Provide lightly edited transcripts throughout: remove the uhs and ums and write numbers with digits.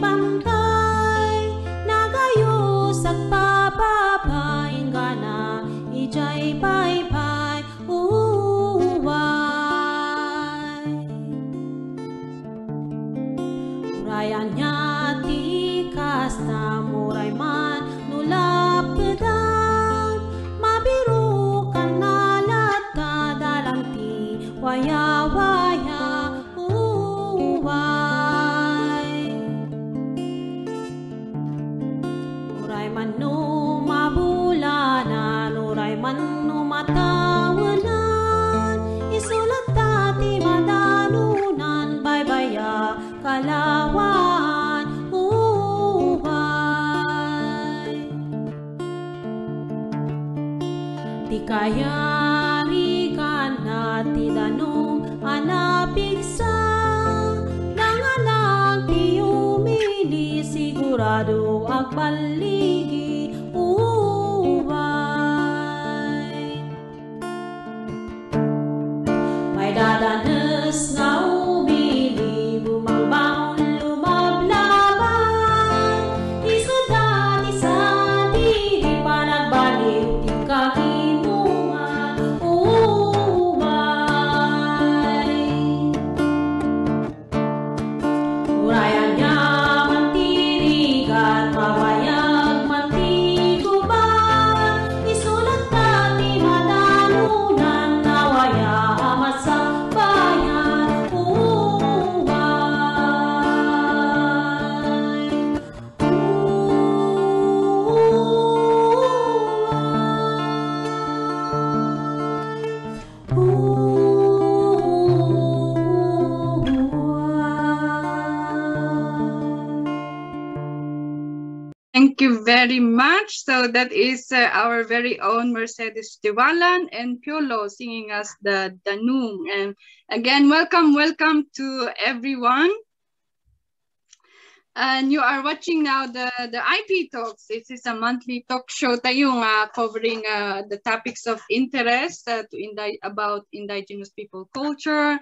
bantay nagayos at papabay gana ijay paypay uway urayan niya tikas na muray man nulap pedang mabiru kan nalat kadalang ti waya waya uway uray man no mabulanan uray man no matawanan isulat tati madanunan baybaya kalawan uway di kaya rikan na ti danong anapigsa nanganak ti umili sigurado agbaligi uway may dadanes nga umili bumangbangon lumablaban isudat isa di panagbalik di kagimungan uway urayan niya mantirigan mawayag mantiguban isulat tati madanunan nawaya amasak bayan uway Thank you very much. So that is our very own Mercedes Tiwalan and Piolo singing us the Danung. And again, welcome to everyone. And you are watching now the IP Talks. This is a monthly talk show tayong covering the topics of interest about Indigenous people culture,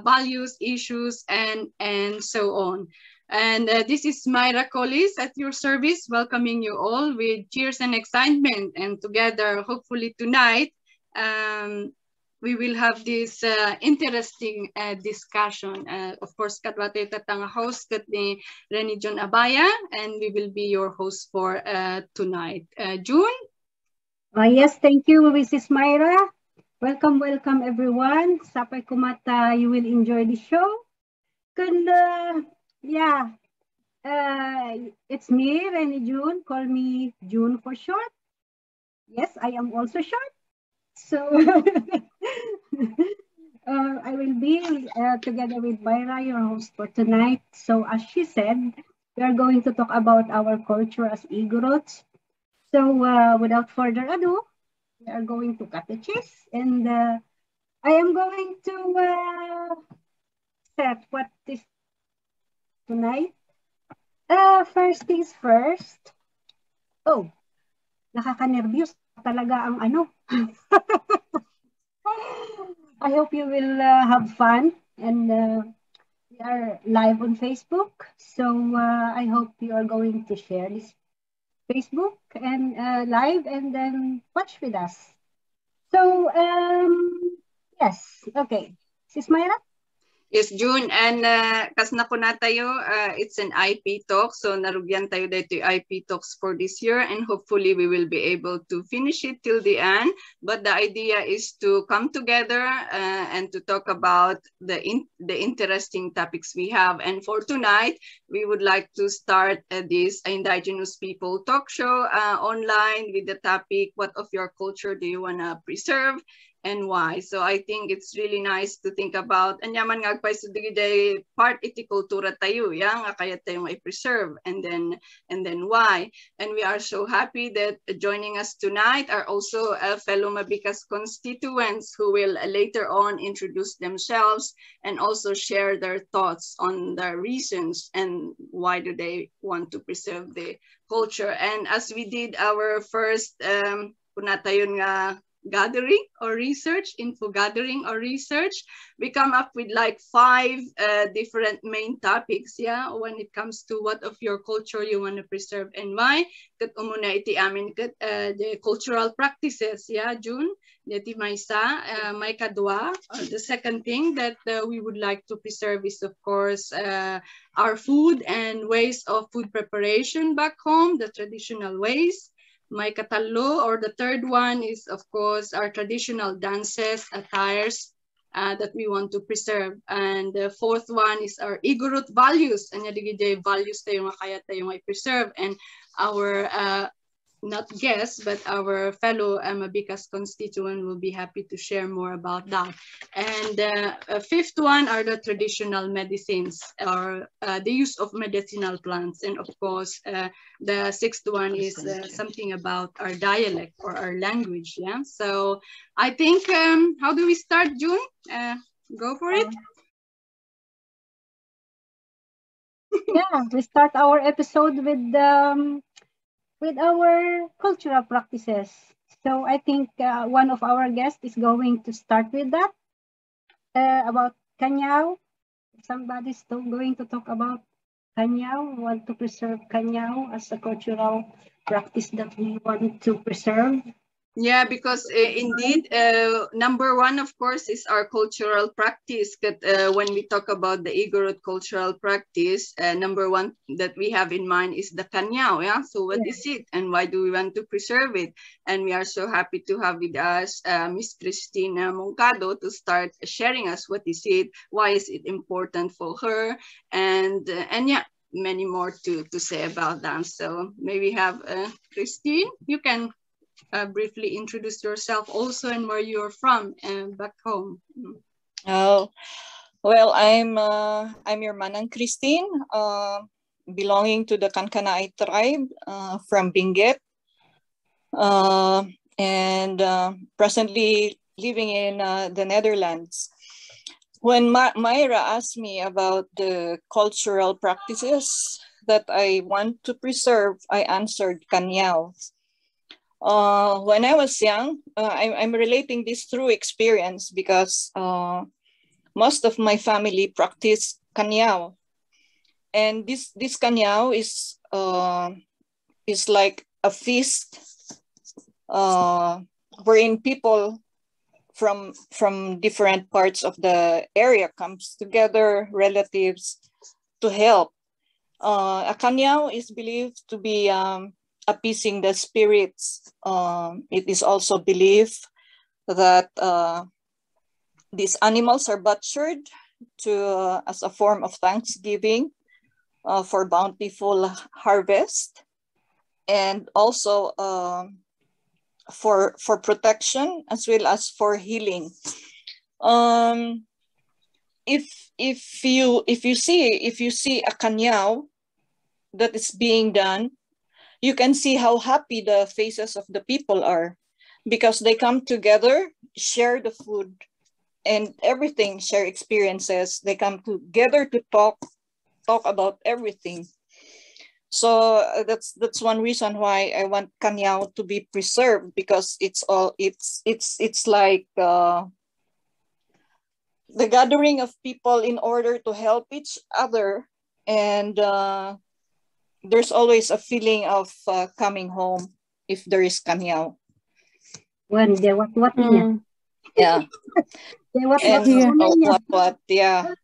values, issues, and so on. And this is Myra Collis at your service, welcoming you all with cheers and excitement. And together, hopefully tonight, we will have this interesting discussion. Of course, katwate tatang host kat ni Reni John Abaya, and we will be your host for tonight. June? Yes, thank you, Mrs. Myra. Welcome everyone. Sapay kumata, you will enjoy the show. Yeah, it's me, Reni June. Call me June for short. Yes, I am also short. So I will be together with Myra, your host for tonight. So as she said, we are going to talk about our culture as Igorots. So without further ado, we are going to cut the chase, and I am going to set what is tonight. First things first. Oh, nakaka-nervyos talaga ang ano. I hope you will have fun, and we are live on Facebook. So I hope you are going to share this Facebook and live, and then watch with us. So yes, okay. Sis Myra? Yes, June, and kas na ko na tayo, it's an IP talk, so narugyan tayo dito IP talks for this year, and hopefully we will be able to finish it till the end. But the idea is to come together and to talk about the interesting topics we have. And for tonight, we would like to start this Indigenous People talk show online with the topic, what of your culture do you want to preserve? And why? So I think it's really nice to think about anyaman nga agpay sa digday part iti kultura tayo yang kaya tayo may preserve, and then why. And we are so happy that joining us tonight are also fellow MABIKAs constituents who will later on introduce themselves and also share their thoughts on the reasons and why do they want to preserve the culture. And as we did our first kunatayon nga gathering or research, info gathering or research. We come up with like 5 different main topics, yeah, when it comes to what of your culture you want to preserve and why. Kat umuna iti amin kat the cultural practices, yeah, June. Dati may isa, may kadwa. The second thing that we would like to preserve is, of course, our food and ways of food preparation back home, the traditional ways. May katalo, or the third one is, of course, our traditional dances, attires that we want to preserve. And the fourth one is our Igorot values. And yung values tayo nga kaya tayo may preserve. And our not guests, but our fellow MABIKAs constituent will be happy to share more about that. And the fifth one are the traditional medicines, or the use of medicinal plants. And of course, the sixth one is something about our dialect or our language. Yeah. So I think, how do we start, June? Go for it. Yeah, we start our episode with our cultural practices. So I think one of our guests is going to start with that, about Kanyao. Somebody's going to talk about Kanyao, want to preserve Kanyao as a cultural practice that we want to preserve. Yeah, because indeed, number one, of course, is our cultural practice. That when we talk about the Igorot cultural practice, number one that we have in mind is the kanyao. Yeah. So what is it, and why do we want to preserve it? And we are so happy to have with us Miss Cristina Moncado to start sharing us what is it, why is it important for her, and yeah, many more to say about that. So maybe have Christine, you can briefly introduce yourself also and where you're from and back home. Oh, well, I'm your Manang Christine, belonging to the Kankanai tribe from Benguet, and presently living in the Netherlands. When Myra asked me about the cultural practices that I want to preserve, I answered Kanyao. When I was young, I'm relating this through experience because most of my family practice kanyao, and this kanyao is like a feast wherein people from different parts of the area comes together, relatives, to help. A kanyao is believed to be appeasing the spirits. It is also believed that these animals are butchered to as a form of thanksgiving for bountiful harvest, and also for protection as well as for healing. If you see a kanyao that is being done, you can see how happy the faces of the people are, because they come together, share the food and everything, share experiences. They come together to talk about everything. So that's one reason why I want kanyao to be preserved, because it's like the gathering of people in order to help each other, and there's always a feeling of coming home if there is kanyao. When they what niya. Yeah. They what what yeah.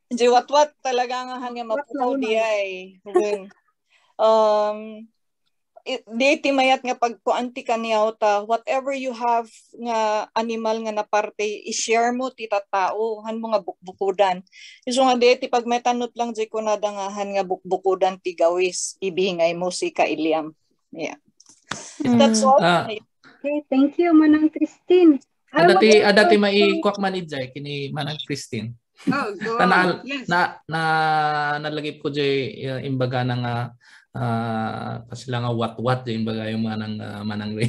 Di what talaga nga hanggang mapukaw di ay. Di mayat nga pagkuanti kaniyaw ta, whatever you have nga animal nga na parte, i-share mo ti tatao han mo nga bukbukudan. Iso nga di pag metanot lang di ko nadangahan nga bukbukudan ti gawis, ibingay mo si Kailiam. Yeah. That's all. Okay, thank you Manang Christine. Adati maikwak man idjay kini Manang Christine. Oh, go on. Yes. Nalagip ko jay imbaga na nga kasi lang nga what yung baga yung manang rin.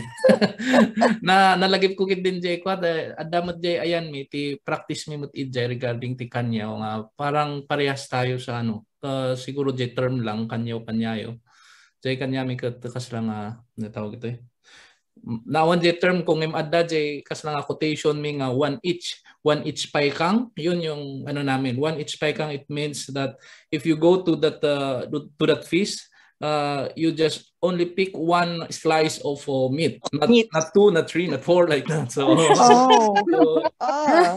Nalagip ko kit din jay ko adamot jay ayan mi ti practice mi mut idjay regarding ti kanyaw nga parang parehas tayo sa siguro jay term lang kanyaw kanyayo. Jay kanya mi kat kasi lang natawag ito nawan the term kung adda jay kas nga quotation mi nga one each paikang, yun yung ano namin, one each paikang. It means that if you go to that feast, you just only pick one slice of meat, not two, not three, not four, like that. So,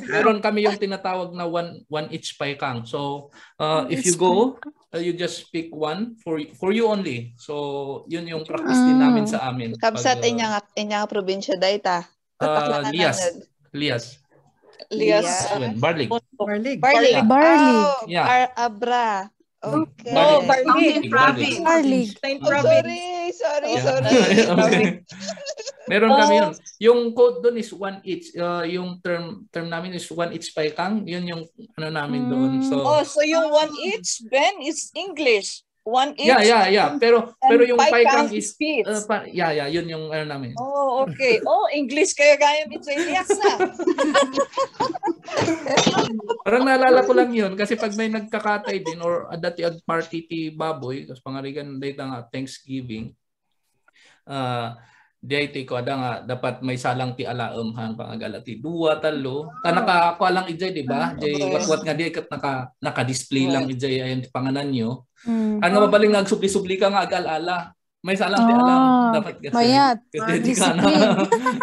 meron kami yung tinatawag na one each paikang. So if you go, you just pick one for you only. So yun yung practice din namin sa amin. Kabsat inyang probinsya dayta. Lias. Barlig. Yeah. Abra. Okay. No, Mountain Province. Sorry. Meron kami yun. Yung code doon is one each. Yung term namin is one each paikang. Yun yung ano namin doon. So yung one each, Ben, is English. One each. Yeah. Pero yung paikang is yeah, yun yung ano namin. Oh, okay. English kaya gaya mit sa Elias na. Parang naalala ko lang yun kasi pag may nagkakatay din or dati ag party ti baboy, kasi pangarigan data nga Thanksgiving. Dito ko ada nga dapat may salang ti alaem hang pangagala ti 2 3 tanaka ko lang ijay di ba? Jay wat nga di kat naka-display lang ijay ayon ti panganan nyo. Ano mabaling nagsubli-subli ka nga agalala. May salang ti alam dapat kasi. Mayat.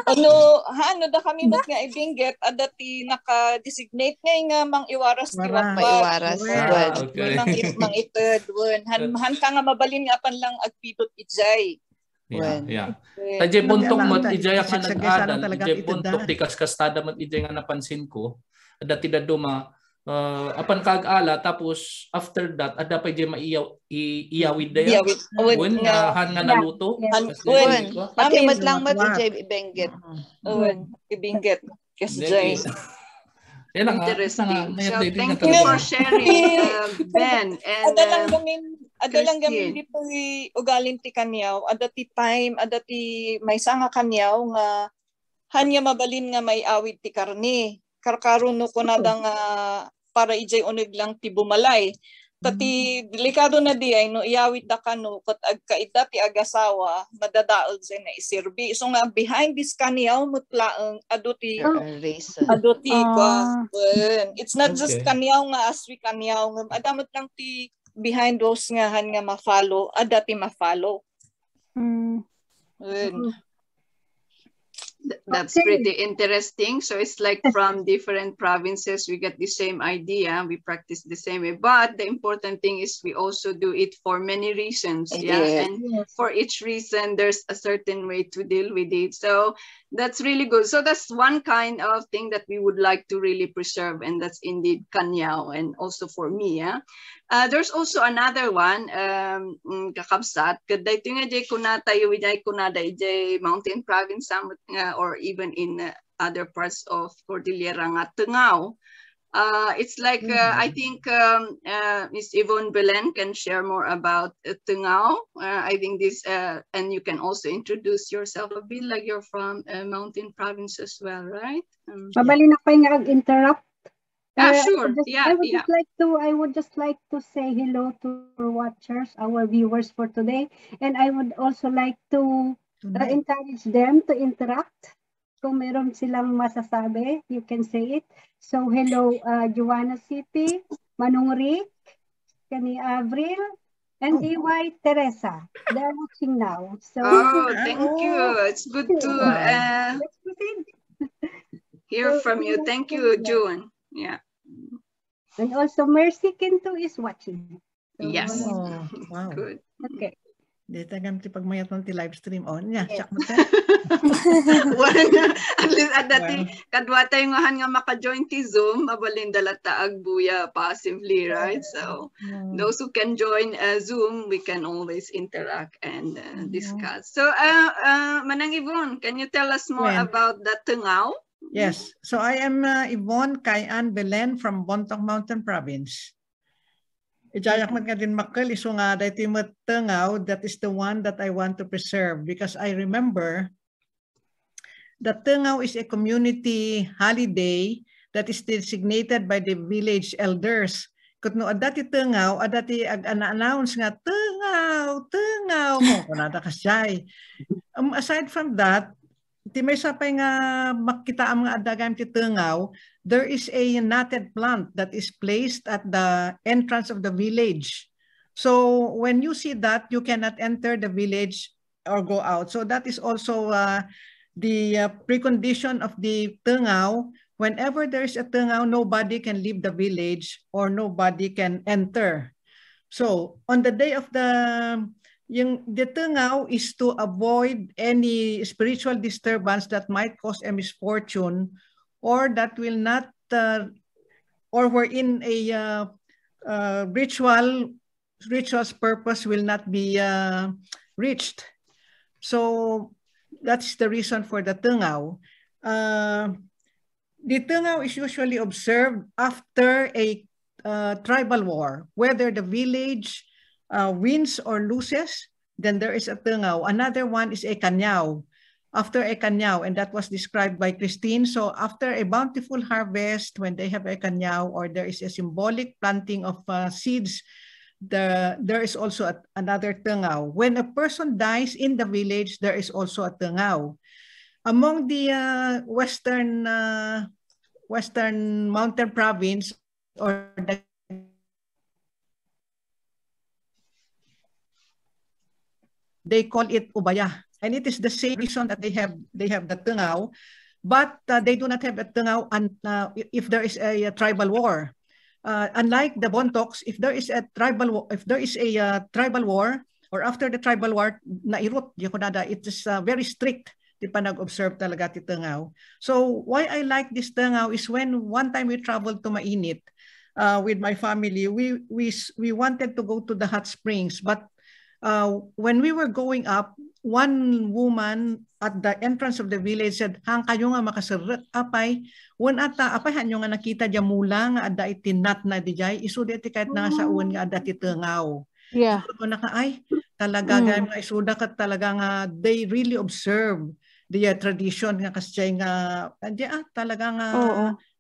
Ano da kami mat nga ibingget adati naka-designate nga mang iwaras ti maiwaras. Okay. Mang ited han ka nga mabalin nga pan lang agpidot ijay. Yeah. Tajay buntok mat ijay ka nag-adal. Ijay buntok ti kaskastada mat ijay nga napansin ko. Adati daduma apan kag-ala tapos after that ada pa ijay iyawid dayo. Wen han nga naluto. Pati mat lang mat ijay ibengget. Ibingget. Kasi jay. Interesting. So thank you for sharing, Ben. And Adalang gamin dito ugaling ti kanyaw, adati time, adati may sanga kanyaw nga hanya mabalin nga may awid ti karni. Karkaruno ko na nga para ijay unig lang ti bumalay. Tati delikado na di ay no iawid da kano kat agkaida ti agasawa madadaol sa na isirbi. So nga behind this kanyaw mutlaang aduti it's not just kanyaw nga aswi kanyaw adamot lang ti behind those nga han nga ma-follow, adati ma-follow. That's pretty interesting. So it's like from different provinces, we get the same idea. We practice the same way. But the important thing is we also do it for many reasons. And for each reason, there's a certain way to deal with it. So that's really good. So that's one kind of thing that we would like to really preserve. And that's indeed Kanyao. And also for me, there's also another one, kakabsat. Kaday ito nga jay kunata yuwiday kunada jay mountain province or even in other parts of Cordilleran at Tungao. It's like I think Ms. Yvonne Belen can share more about Tungao. I think this and you can also introduce yourself a bit, like you're from mountain province as well, right? Mabali na kayo nga interrupt. Sure. I would just like to say hello to our watchers, our viewers for today, and I would also like to encourage them to interact. Kung meron silang masasabi, you can say it. So hello, Joanna City, Manong Rick, Kani Avril, and EY Teresa. They're watching now. So thank you. It's good to hear from you. Thank you, June. Yeah. And also Mercy Kinto is watching. So, yes. Wow. Good. Okay. Dito gam ti pagmayat ng ti live stream on niya. Check mo ta. At least dati kadwa tayo nga maka-join ti Zoom, mabalin dalata agbuya passively, right? So those who can join Zoom, we can always interact and discuss. So Manang Yvonne, can you tell us more about the Tungao? Yes. So I am Yvonne Kayan Belen from Bontong Mountain Province. Ijayak man nga din makkel iso nga dati Tungao, that is the one that I want to preserve because I remember that Tungao is a community holiday that is designated by the village elders. Kutno adati Tungao, adati ag-announce nga Tungao mo kunada kasay. Aside from that, Iti may sapay nga makita ang mga adagam ti Tungaw, there is a knotted plant that is placed at the entrance of the village. So when you see that, you cannot enter the village or go out. So that is also the precondition of the Tungaw. Whenever there is a Tungaw, nobody can leave the village or nobody can enter. So on the day of the Tungaw is to avoid any spiritual disturbance that might cause a misfortune or that will not, or wherein a ritual's purpose will not be reached. So that's the reason for the Tungaw. The Tungaw is usually observed after a tribal war, whether the village wins or loses, then there is a Tungaw. Another one is a Kanyaw. After a Kanyaw, and that was described by Christine. So after a bountiful harvest, when they have a Kanyaw or there is a symbolic planting of seeds, there is also another Tungaw. When a person dies in the village, there is also a Tungaw. Among the Western Mountain Province or the they call it ubaya, and it is the same reason that they have the Tungaw, but they do not have a Tungaw if there is a tribal war. Unlike the Bontocs, if there is a tribal war, or after the tribal war, nairot it is very strict. Di pa nag-observe talaga ti Tungaw. So why I like this Tungaw is when one time we traveled to Mainit with my family, we wanted to go to the hot springs, but when we were going up, one woman at the entrance of the village said, "Hang kayo nga makaseret apay, wan ata apay hanyo nga nakita diya mula nga ada itinat na dijay, isuda iti kahit nasa uwan nga ada ti Tungaw." Yeah. So na ka ay talaga nga isuda ka talaga nga they really observe the tradition nga kasjay nga talaga nga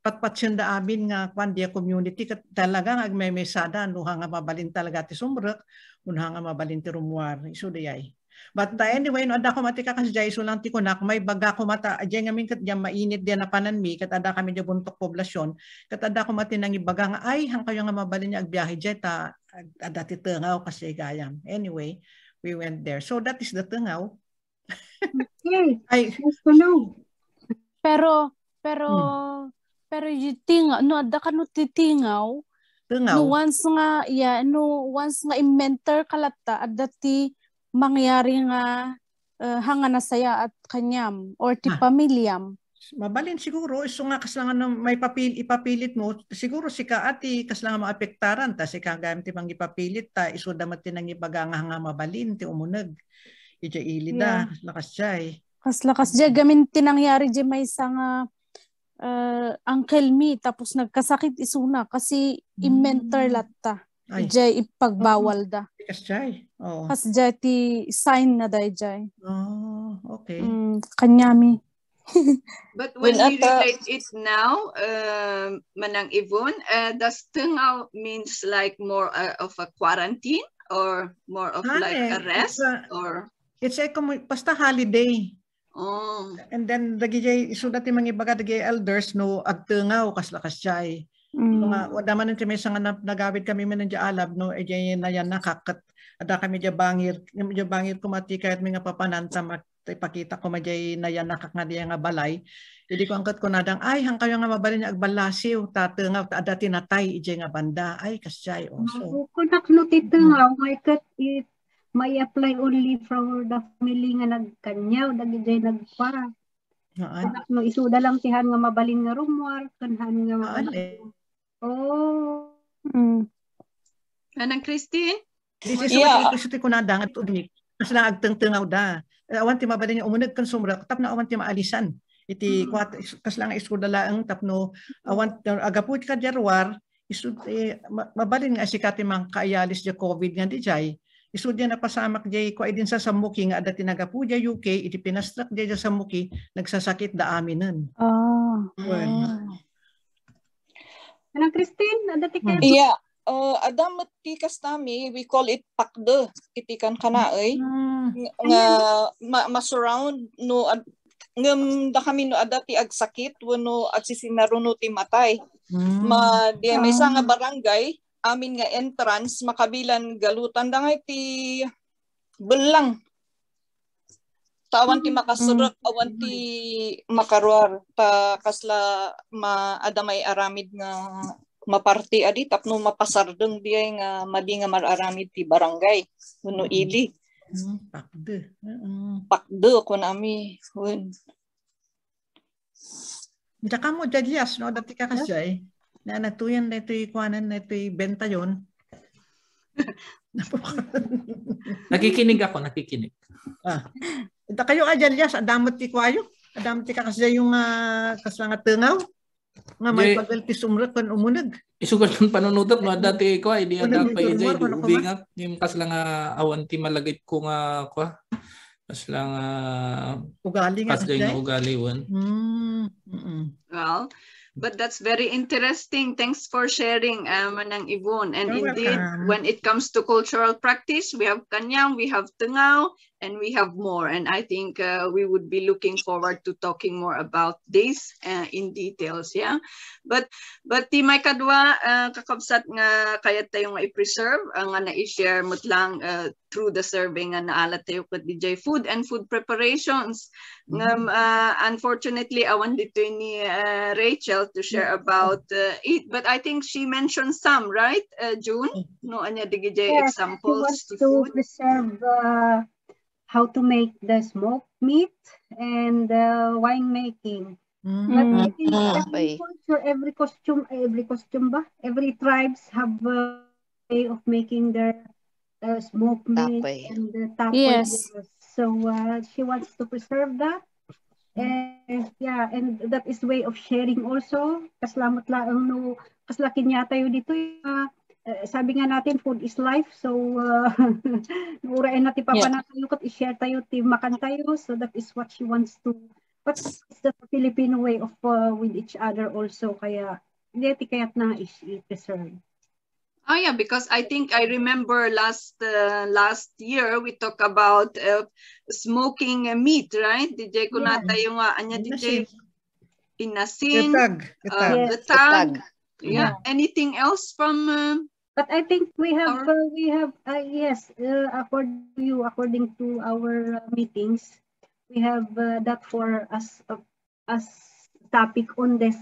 patpatsenda amin nga kwandiya community talaga nga may mesada no nga mabalin talaga ti sumrek unha nga mabalin ti rumuar iso dayay. But anyway, no ada ko mati ka kasjay so lang ti kunak may baga ko mata adya ngamin kat diyan mainit diyan na pananmi kat ada kami diyan buntok poblasyon kat ada ko mati nang ibaga nga ay hang kayo nga mabalin niya agbiyahe diyan ta ada ti Tungaw kasi gayam. Anyway, we went there. So that is the Tungaw. Okay. Nice to know. Pero yung tingaw, no, ada ka no titingaw, no once nga i-mentor kalata, ada ti mangyari nga hanga na saya at kanyam, or ti pamilyam. Mabalin siguro, iso nga kaslangan may ipapilit mo, siguro si ka ati kaslangan maapektaran, ta si kagam ti pang ipapilit, ta iso damat ti nang ibaga nga mabalin, ti umunag. Ija ilida, lakas jay. Lakas jay, gamin tinangyari jay may isang uncle me, tapos nagkasakit isuna kasi i-mentor latta. Jay ipagbawal da. Lakas jay. Kas jay ti sign na day jay. Oh, okay. Kanyami. But when we relate it now, Manang Yvonne, does Tungaw means like more of a quarantine or more of like a rest or? It's a basta holiday. Oh. And then dagijay isudat ti mangibaga dagijay elders no agtungaw kaslakas jay. Nga wala man ti may nga nagawid kami man di alab no ejay na yan nakakat ada kami di bangir kumati kahit mga papananta ipakita ko majay na yan nakak nga diya nga balay. Jadi ko angkat ko nadang ay hang kayo nga mabalin niya agbalasiw tatungaw ta ada tinatay ejay nga banda ay kasjay also. Kunak no titungaw may kat it may apply only for the family nga nagkanyaw, dagijay nagpa. No, isuda lang tihan nga mabalin nga rumwar, kanhan nga mabalin. Oh. Anang Christine? This is what ito ko nadang at unik. Kasi na agteng-tengaw da. Awan ti mabalin nga umunag kan sumra, tap na awan ti maalisan. Iti kas lang isuda lang tapno awan agaput ka jarwar, isud mabalin nga sikati mang kaayalis di COVID nga di jay. Isudya na pasamak jay ko ay din sa samuki nga ada tinagapu jay UK iti pinastrak jay sa samuki nagsasakit da aminan. Anang Christine, ada ti ka? Yeah, adam tikas nami we call it pakde iti kan kanaay nga ma-surround no ngem da kami no adati ag sakit wenno ag sisinaruno ti matay. Ma di may isa nga barangay amin nga entrance makabilan galutan dangay ti belang. Tawan ti makasurot awan ti makaruar ta kasla maadamay aramid nga maparti adi tapno mapasardeng diay nga madi nga mararamid ti barangay wenno ili. Pakde ko nami. Bisa kamu jadlias no dati ka kasay na natuyan na ito'y kuwanan na ito'y benta yon. Nakikinig ako, nakikinig. Ito kayo jadlias adamot ti kwayo. Adamot ti ka kasay yung kasla nga tengaw. Nga may pagal ti sumrat kan umunag. Isugal ng panunutot no dati ko ay di ada pa ijay ubi nga yung kasla nga awan ti malagit ko nga ko. Kasla nga ugali nga kasla nga ugali wan. Well, but that's very interesting. Thanks for sharing, Manang Yvonne. And You're indeed, welcome. when it comes to cultural practice, we have Kanyang, we have Tengao, and we have more. And I think we would be looking forward to talking more about this in details. Yeah, but di may kadwa kakabsat nga kayat tayo nga i-preserve nga na-i-share mo lang through the survey nga naalat tayo kat DJ food and food preparations. Unfortunately, awan dito ni Rachel to share about it, but I think she mentioned some, right, June? No, anya DJ examples to food. Preserve how to make the smoked meat and wine making. But I think every culture, every tribes have a way of making their smoked meat and the tapoy. Yes. So she wants to preserve that. And yeah, and that is way of sharing also. Kaslamot lang no, kaslakin niya tayo dito. Sabi nga natin, food is life. So, urain natin tayo kat i-share tayo, makan tayo. So that is what she wants to. But it's the Filipino way of with each other also. Kaya, hindi kayat na i-preserve. Oh yeah, because I think I remember last year we talked about smoking meat, right? DJ kunata yung anya DJ inasin, getag. Yeah. Anything else from? But I think we have yes. According to our meetings, we have that for us as topic on this.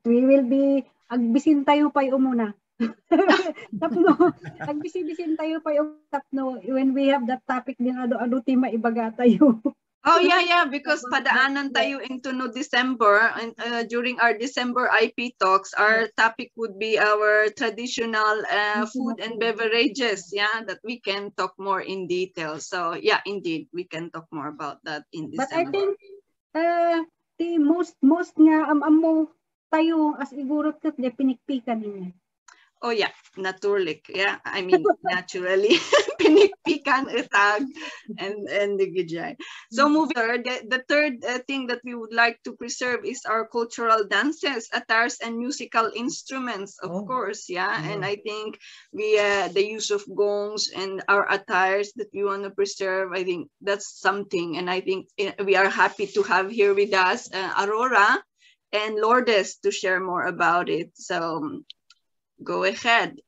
We will be agbisin tayo pa yung muna. Tapno, agbisin tayo pa yung tapno when we have that topic din ado ti maibaga tayo. Oh yeah, because padaanan tayo into no December and during our December IP talks, our topic would be our traditional food and beverages. Yeah, that we can talk more in detail. So yeah, indeed, we can talk more about that in December. But I think the most nga amo tayo as Igorot kat de pinikpikan niya. Oh yeah, naturally. Yeah, I mean naturally pinikpikan etag and the gijay. So moving on, the third thing that we would like to preserve is our cultural dances, attires, and musical instruments, of course. Yeah, and I think we the use of gongs and our attires that we want to preserve. I think that's something, and I think we are happy to have here with us Aurora and Lourdes to share more about it. So. Go ahead,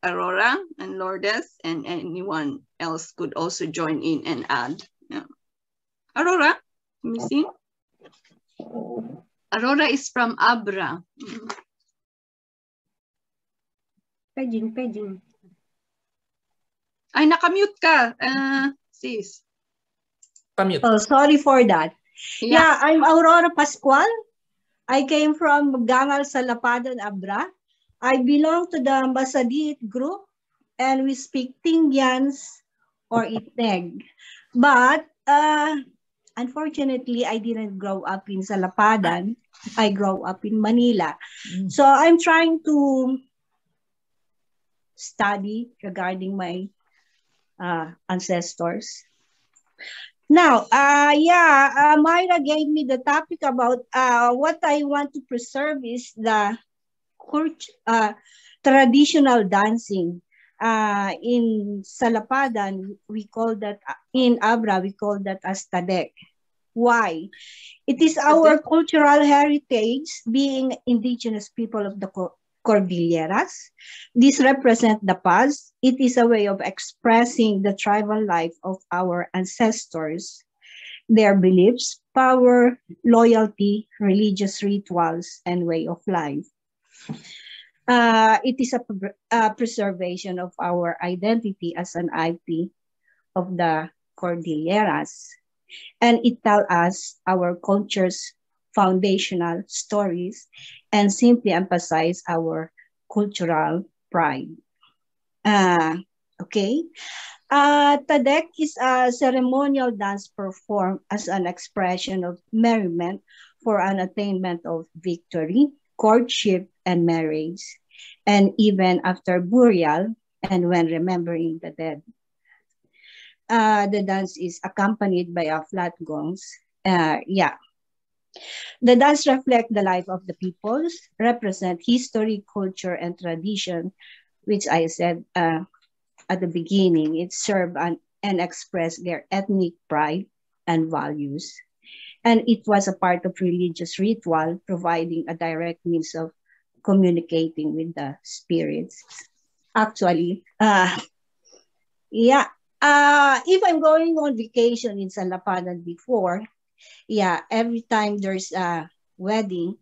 Aurora and Lourdes, and anyone else could also join in and add. Yeah. Aurora, let me see. Aurora is from Abra. Paging. Ay, nakamute ka, sis. Pamute. Oh, sorry for that. Yeah, I'm Aurora Pascual. I came from Gangal Salapadan, Abra. I belong to the Basadit group and we speak Tingyans or Itneg. But unfortunately, I didn't grow up in Salapadan. I grew up in Manila. So I'm trying to study regarding my ancestors. Now, Myra gave me the topic about what I want to preserve is the traditional dancing. In Salapadan, we call that, in Abra, we call that as tadek. Why? It is our cultural heritage, being indigenous people of the Cordilleras. This represents the past. It is a way of expressing the tribal life of our ancestors, their beliefs, power, loyalty, religious rituals, and way of life. It is a preservation of our identity as an IP of the Cordilleras. And it tells us our culture's foundational stories and simply emphasize our cultural pride. Okay. Tadek is a ceremonial dance performed as an expression of merriment for an attainment of victory, courtship, and marriage, and even after burial and when remembering the dead. The dance is accompanied by a flat gongs. The dance reflects the life of the peoples, represent history, culture, and tradition, which I said at the beginning. It serve and express their ethnic pride and values. And it was a part of religious ritual, providing a direct means of communicating with the spirits. Actually, if I'm going on vacation in San Lapadan before, every time there's a wedding,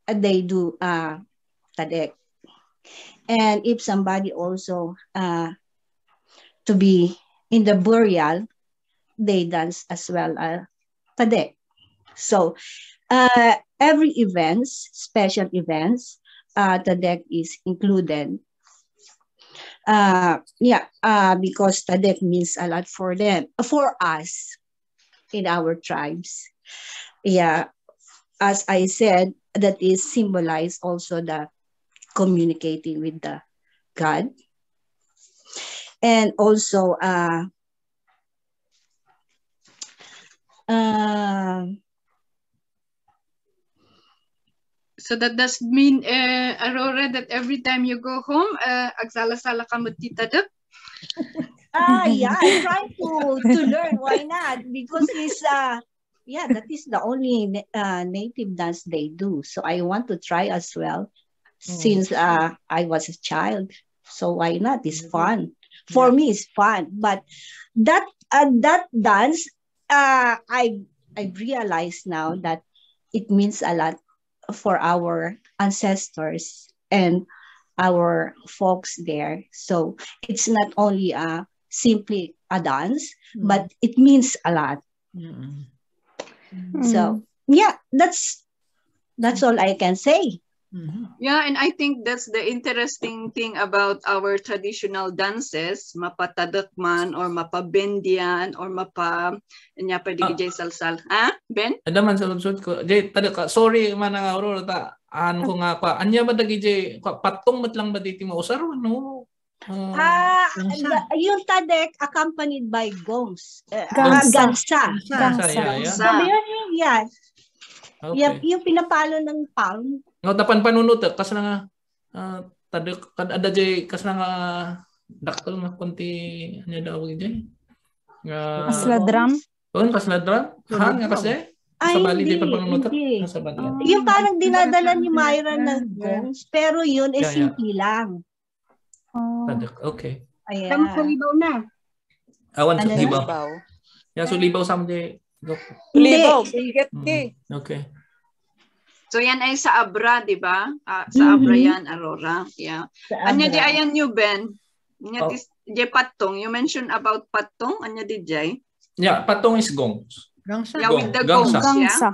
they do tadek. And if somebody also to be in the burial, they dance as well tadek. So every events, special events, tadek is included. Because tadek means a lot for them, for us in our tribes. As I said, that is symbolized also the communicating with the God. And also so that does mean, Aurora, that every time you go home, agsala-sala ka magtitadek? I'm trying to learn. Why not? Because it's that is the only native dance they do. So I want to try as well, since I was a child. So why not? It's fun. For me, it's fun. But that dance, I realize now that it means a lot for our ancestors and our folks there. So it's not only simply a dance, but it means a lot. So that's all I can say. Yeah, and I think that's the interesting thing about our traditional dances, mapatadak man or mapabendian or nya pwede gijay salsal. Ben? Ada man sa lunsod ko. Jay, tadak sorry man nga Aurora ta. Ko nga pa. Anya ba dagi jay patong matlang ba diti mausar no? Yung tadek accompanied by gongs. Gangsa. Gangsa. Okay. Yung pinapalo ng palm. No, tapan panunot kas nga tadek ada jay kas nga dakkel nga konti anya daw jay. Kasladram. Kasladram? Nga kasi? Sa Bali di pa panunot. Sa Bali. Yung parang dinadala ni Myra ng gongs, pero yun simple lang. Tadek, okay. Ayan. Sa libaw na. Awan sa libaw. So libaw samde. Libaw, okay. So yan ay sa Abra, di ba? Sa Abra yan, Aurora. Yeah. Anya di ayan nyo, Ben? Anya di patong. You mentioned about patong. Anya di jay? Yeah, patong is gongs. Gangsa. Yeah, with the gongs. Gangsa.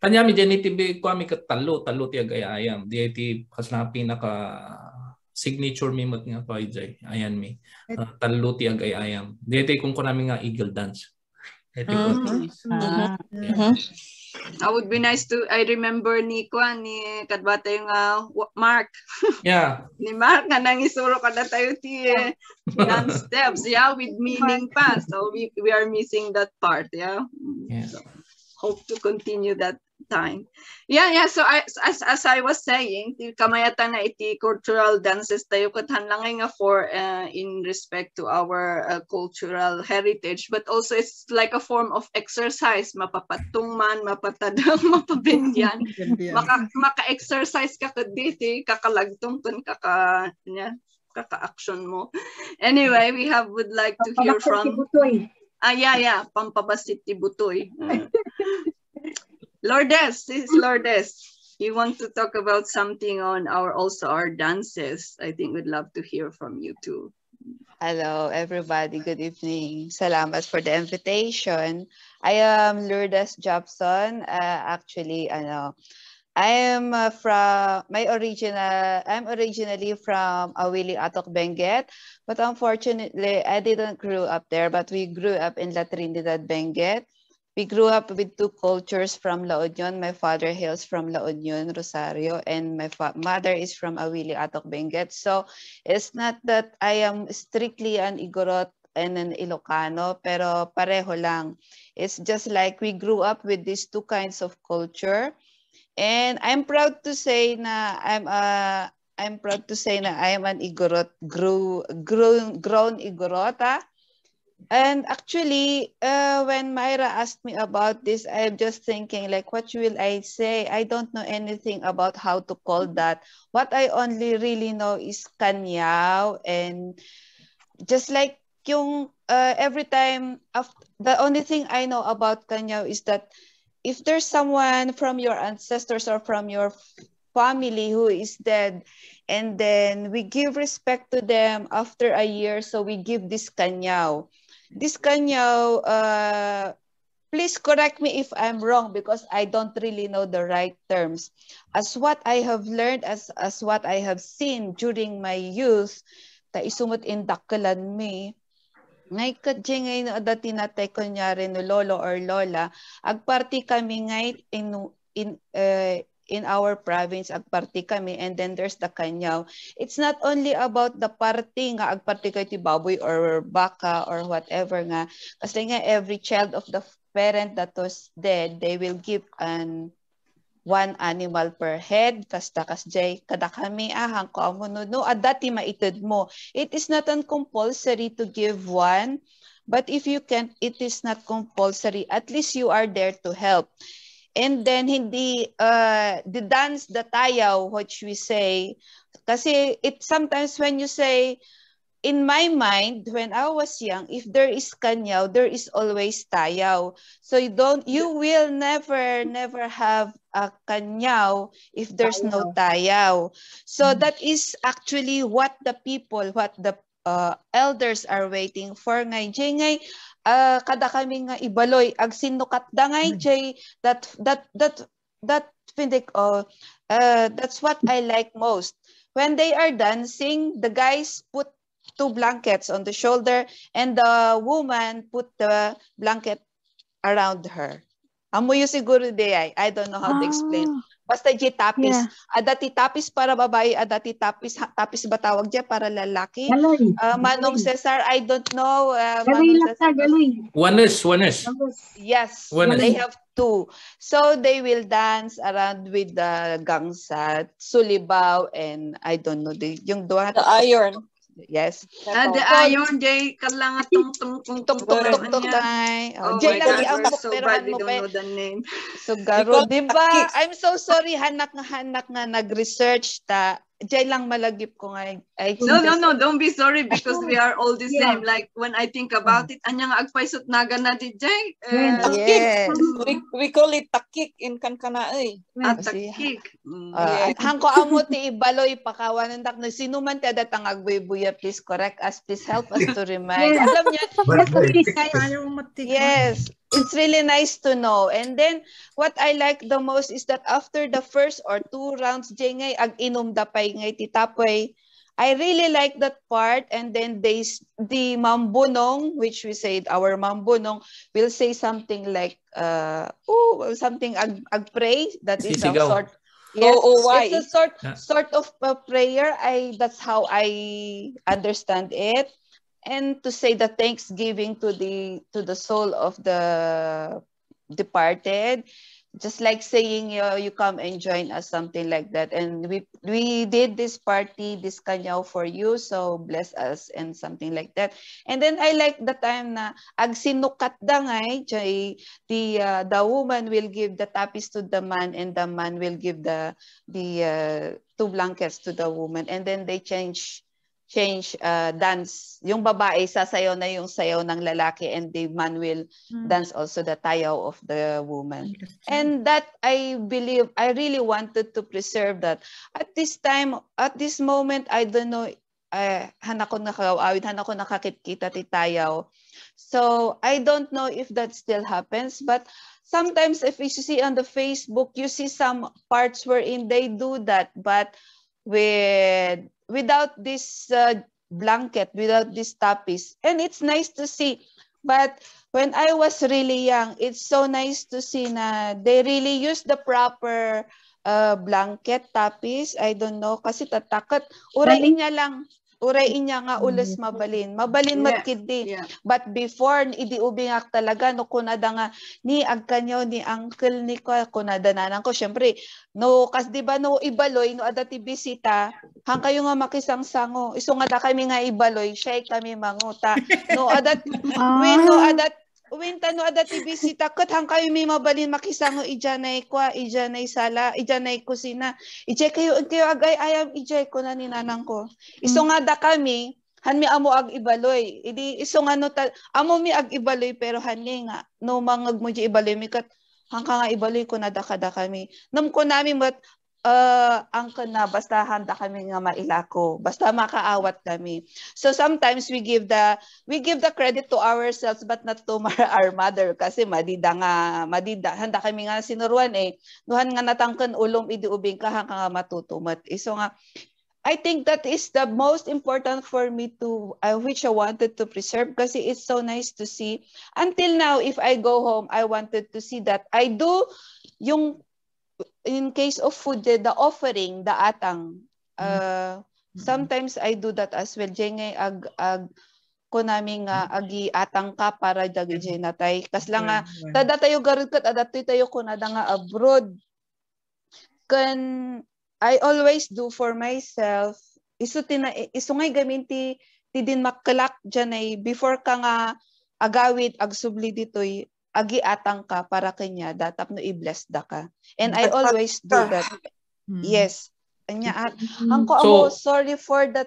Kanya mi dyan itibi ko kami talo ti agayayam. Di iti kasna pinaka signature mimot nga pa jay. Ayan mi. Talo ti agayayam. Di iti kung kunami nga eagle dance. I would be nice to, I remember ni kadbata yung Mark. Yeah. Ni Mark nga nangisuro kada tayo ti dance steps, with meaning pa. So we are missing that part, So, hope to continue that time. So as I was saying, kamayatan na iti cultural dances tayo kathanlangay nga for in respect to our cultural heritage, but also it's like a form of exercise. Mapapatong man, mapatadang, mapabindyan. Maka-exercise ka kaditi, kakalagtong kun kaka-action mo. Anyway, would like to hear from pampabasit ti butoy. Lourdes, this is Lourdes. You want to talk about something on our dances. I think we'd love to hear from you too. Hello, everybody. Good evening. Salamat for the invitation. I am Lourdes Jobson. Actually, I'm originally from Awili Atok Benguet, but unfortunately, I didn't grow up there. But we grew up in La Trinidad Benguet. We grew up with two cultures from La Union. My father hails from La Union, Rosario, and my mother is from Awili Atok Benguet. So it's not that I am strictly an Igorot and an Ilocano, pero pareho lang. It's just like we grew up with these two kinds of culture. And I'm proud to say na I am an Igorot, grown Igorota. And actually, when Myra asked me about this, I'm just thinking like, what will I say? I don't know anything about how to call that. What I only really know is kanyao, and just like yung every time, the only thing I know about kanyao is that if there's someone from your ancestors or from your family who is dead, and then we give respect to them after a year, so we give this kanyao. This kanyao, please correct me if I'm wrong because I don't really know the right terms. As what I have learned, as what I have seen during my youth, ta isumot in dakalan me, ngay kadje ngay no dati natay kunyari no lolo or lola, agparty kami ngay in our province, agparty kami, and then there's the kanyao. It's not only about the party nga agparty kayo ti baboy or baka or whatever nga, kasi nga every child of the parent that was dead, they will give one animal per head, kasta kasjay kada kami hangko amo no adati maitid mo. It is not compulsory to give one, but if you can't, it is not compulsory. At least you are there to help. And then hindi the dance, the tayaw, which we say, kasi it sometimes when you say, in my mind, when I was young, if there is kanyaw, there is always tayaw. So you will never have a kanyaw if there's no tayaw. So that is actually what the elders are waiting for. Ngay kada kami nga ibaloy ag sinukat da ngay jay that's what I like most. When they are dancing, the guys put two blankets on the shoulder and the woman put the blanket around her. Amuyo siguro day I don't know how to explain. Basta di tapis. Yeah. Adati tapis para babae, adati tapis ba tawag diya para lalaki? Manong Cesar, I don't know. Manong Cesar. One is. Yes, they have two. So they will dance around with the gangsat, sulibaw, and I don't know the iron. Yes. The iron day kalang tung tay. Jay lagi ang so bad we don't know the name. So garo, diba? I'm so sorry, hanak nga nag-research ta. Jay lang malagip ko nga. No, don't be sorry because we are all the same. Like when I think about it, anya nga agpaisot naga na di Jay. Yes. We call it takik in Kankanaay. Takik. Hangko amo ti ibaloy pakawanan dak na sino man ti adatang agbuya, please correct us, please help us to remind. Alam niya, yes. It's really nice to know. And then what I like the most is that after the first or two rounds, jay ngay ag inom dapay ngay titapoy. I really like that part. And then the mambunong, which we said our mambunong, will say something like something ag pray. That is a sort. Yes, it's a sort of a prayer. That's how I understand it. And to say the thanksgiving to the soul of the departed. just like saying you come and join us, something like that. And we did this party, this kanyaw for you, so bless us and something like that. And then I like the time na ag sinukat dangay, the woman will give the tapis to the man, and the man will give the 2 blankets to the woman, and then they change dance. Yung babae sasayaw na yung sayaw ng lalaki, and the man will dance also the tayaw of the woman. And that, I believe, I really wanted to preserve that. At this time, at this moment, I don't know, hanako nakawawid, hanako nakakita ti tayaw. So I don't know if that still happens, but sometimes if you see on the Facebook, you see some parts wherein they do that, but without this blanket, without this tapis. And it's nice to see. But when I was really young, it's so nice to see na they really use the proper blanket, tapis. I don't know, kasi tatakot. Urayin niya lang. Urayin niya nga ulas mabalin. Mabalin matkidi. But before, idi ubingak talaga, no kunada nga, ni agkanyaw, ni uncle ni ko, kunada nanan ko. Siyempre, no, kas di ba no ibaloy, no adati bisita, hang kayo nga makisangsango. Iso nga da kami nga ibaloy, siya kami manguta. No adat, Winta no adati bisita kat hang kayo may mabalin makisango ijanay kwa, ijanay sala, ijanay kusina. Ijay kayo agay ayam ijay ko na ni nanang ko. Iso nga da kami, han mi amo ag ibaloy. Idi iso nga no amo mi ag ibaloy, pero hanmi nga no mangag mo di ibaloy mi kat hang ka nga ibaloy ko na da kami. Nam ko namin mat angkan na basta handa kami nga mailako, basta makaawat kami. So sometimes we give the credit to ourselves, but not to our mother, kasi madida handa kami nga sinuruan nuhan nga natangkan ulom idi ubing ka hang nga matutumat. So nga I think that is the most important for me to which I wanted to preserve, kasi it's so nice to see. Until now, if I go home, I wanted to see that I do yung in case of food, the offering, the atang. Sometimes I do that as well. Jengay ko namin nga agi atang ka para dagi natay. Kasla nga tada tayo garud kat adatoy tayo kunada nga abroad. Kan I always do for myself. Isu ngay gaminti ti din makalak dyan ay before ka nga agawid agsubli ditoy agi atang ka para kanya datap no i-bless da ka. And I always do that. Yes. Angko amo, sorry for the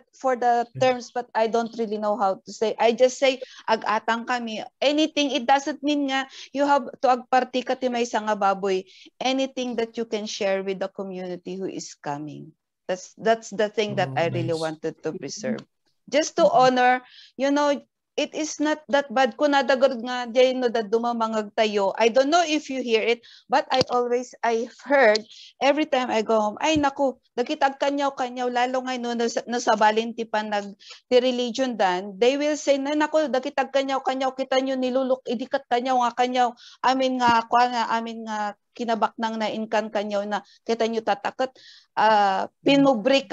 terms, but I don't really know how to say. I just say ag-atang kami. Anything, it doesn't mean nga you have to agparti ka ti may nga baboy. Anything that you can share with the community who is coming. That's the thing that I really wanted to preserve. Just to honor, it is not that bad. Kunadagod nga diyan no that dumamangag tayo. I don't know if you hear it, but I've heard every time I go home. Ay naku, dagitag kanyaw lalo ngay no sa balintipan ti religion dan. They will say na naku, dagitag kanyaw kita nyo niluluk idikat kanyaw amin nga kinabak nang na inkan kanyaw na kita nyo tatakot pinubrik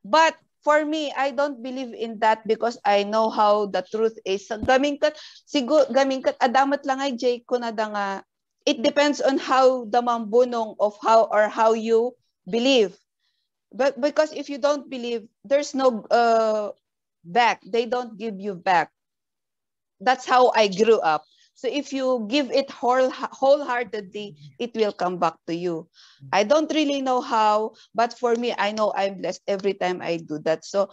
But for me, I don't believe in that, because I know how the truth is. Gaming kat adamat lang ay jay ko na nga. It depends on how the mambunong of how you believe. But because if you don't believe, there's no back. They don't give you back. That's how I grew up. So if you give it wholeheartedly, it will come back to you. I don't really know how, but for me, I know I'm blessed every time I do that. So,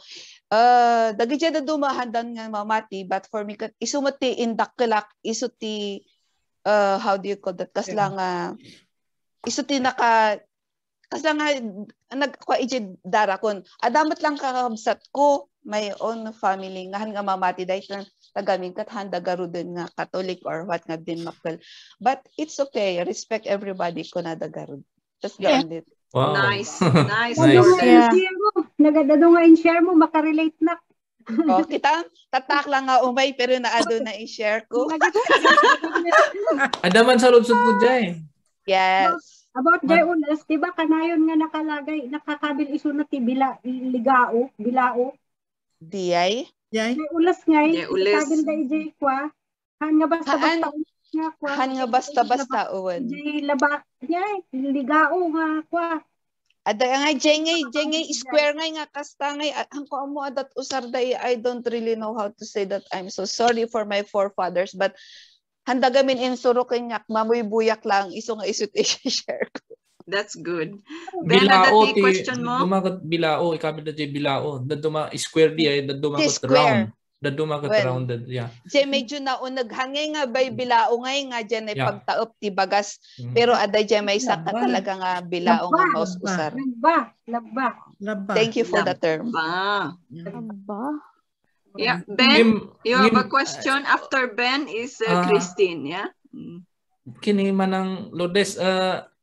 dagiti da dumahandan nga mamati, but for me, isumati indakkelak, isuti, how do you call that? Kaslang, isuti nagkwaiji darakon. Adamat lang kakabsat ko, my own family, ngahan nga mamati, dahil tagaming kat handa garuden nga Catholic or what nga din makal. But it's okay. Respect everybody ko na dagarud. That's the only. Wow. Nice. Nagadado nga in-share mo, makarelate na. Oh, kita tatak lang nga umay pero naado na i-share ko. Adaman sa lutsod ko dyan. Yes. About jay ulas, di ba kanayon nga nakalagay, nakakabil iso na ti bilao. Diyay? Jay ulas nga, kabil da ijay kwa. Han nga basta Han nga basta-basta uwan. Jay laba niya, ligao nga kwa. Ada nga jengay square nga kasta ngay ang ko amo adat usar day. I don't really know how to say that. I'm so sorry for my forefathers, but handa gamin in surukinyak mamoy buyak lang iso nga isut i-share ko. That's good. Ben, Bilao ti question mo? Dumagat bilao, ikabi na jay bilao. Daduma square di ay dadumagat round. Dadumagat rounded, yeah. Jay medyo naunag hangay nga bay bilao ngay nga dyan ay pagtaop ti bagas. Pero ada jay may saka talaga nga bilao nga mouse usar. Laba. Thank you for the term. Laba. Yeah, Ben, you have a question after Ben is Christine, yeah? Kini manang Lourdes,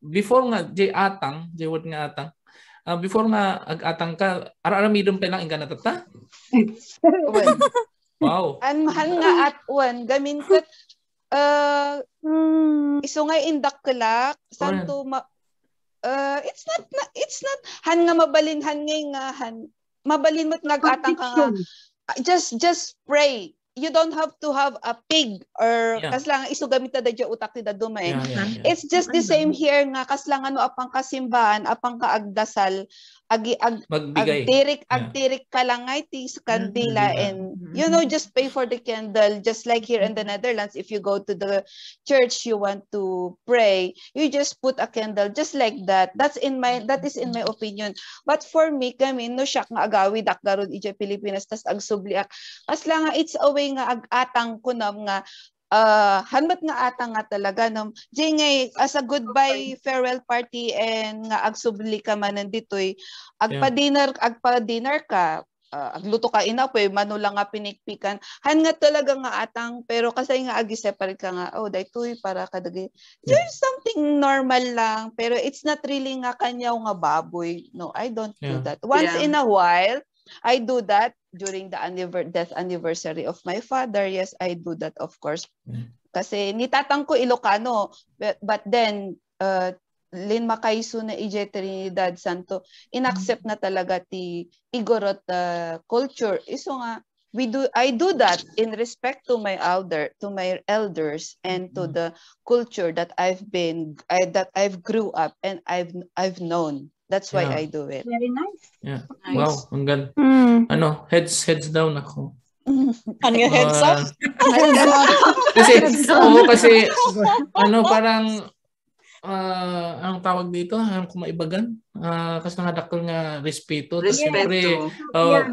before nga jay atang, jay word nga atang. Before nga ag-atang ka, ara-aramidon pa lang inga natata? Wow. An mahal nga at one gamin kat iso nga indakkelak santo it's not han nga mabalin han nga han mabalin mo't nag-atang ka nga just pray. You don't have to have a pig or kaslang iso gamit na dadya utak ti dadumay. It's just the same here nga kaslang ano apang kasimbahan, apang kaagdasal, agtirik ka lang ngay ti kandila and you know just pay for the candle just like here in the Netherlands. If you go to the church you want to pray, you just put a candle just like that. That is in my opinion. But for me kami no siya nga agawi dakdaron ije Pilipinas tas agsubliak. Kaslang nga it's a way nga ag-atang kunam nga hanbat nga atang nga talaga no ngay as a goodbye farewell party and nga agsubli ka man nanditoy agpa-dinner ka agluto ka inapoy mano lang nga pinikpikan han nga talaga nga atang pero kasi nga agi-separate ka nga daytoy para kadagay there's something normal lang pero it's not really nga kanyaw nga baboy. No, I don't do that. Once in a while I do that during the death anniversary of my father. Yes, I do that, of course. Kasi nitatang ko Ilocano, but then Lin Makaiso na ije Trinidad Santo, inaccept na talaga ti Igorot culture. Iso nga I do that in respect to my elders and to the culture that I've grew up and I've known. That's why I do it. Very nice. Yeah. Nice. Wow, ang ganda. Ano, heads down ako. Ano yung heads up? kasi ano parang anong tawag dito? Anong kumaibagan? Kasi nga dakol nga respeto. Siyempre,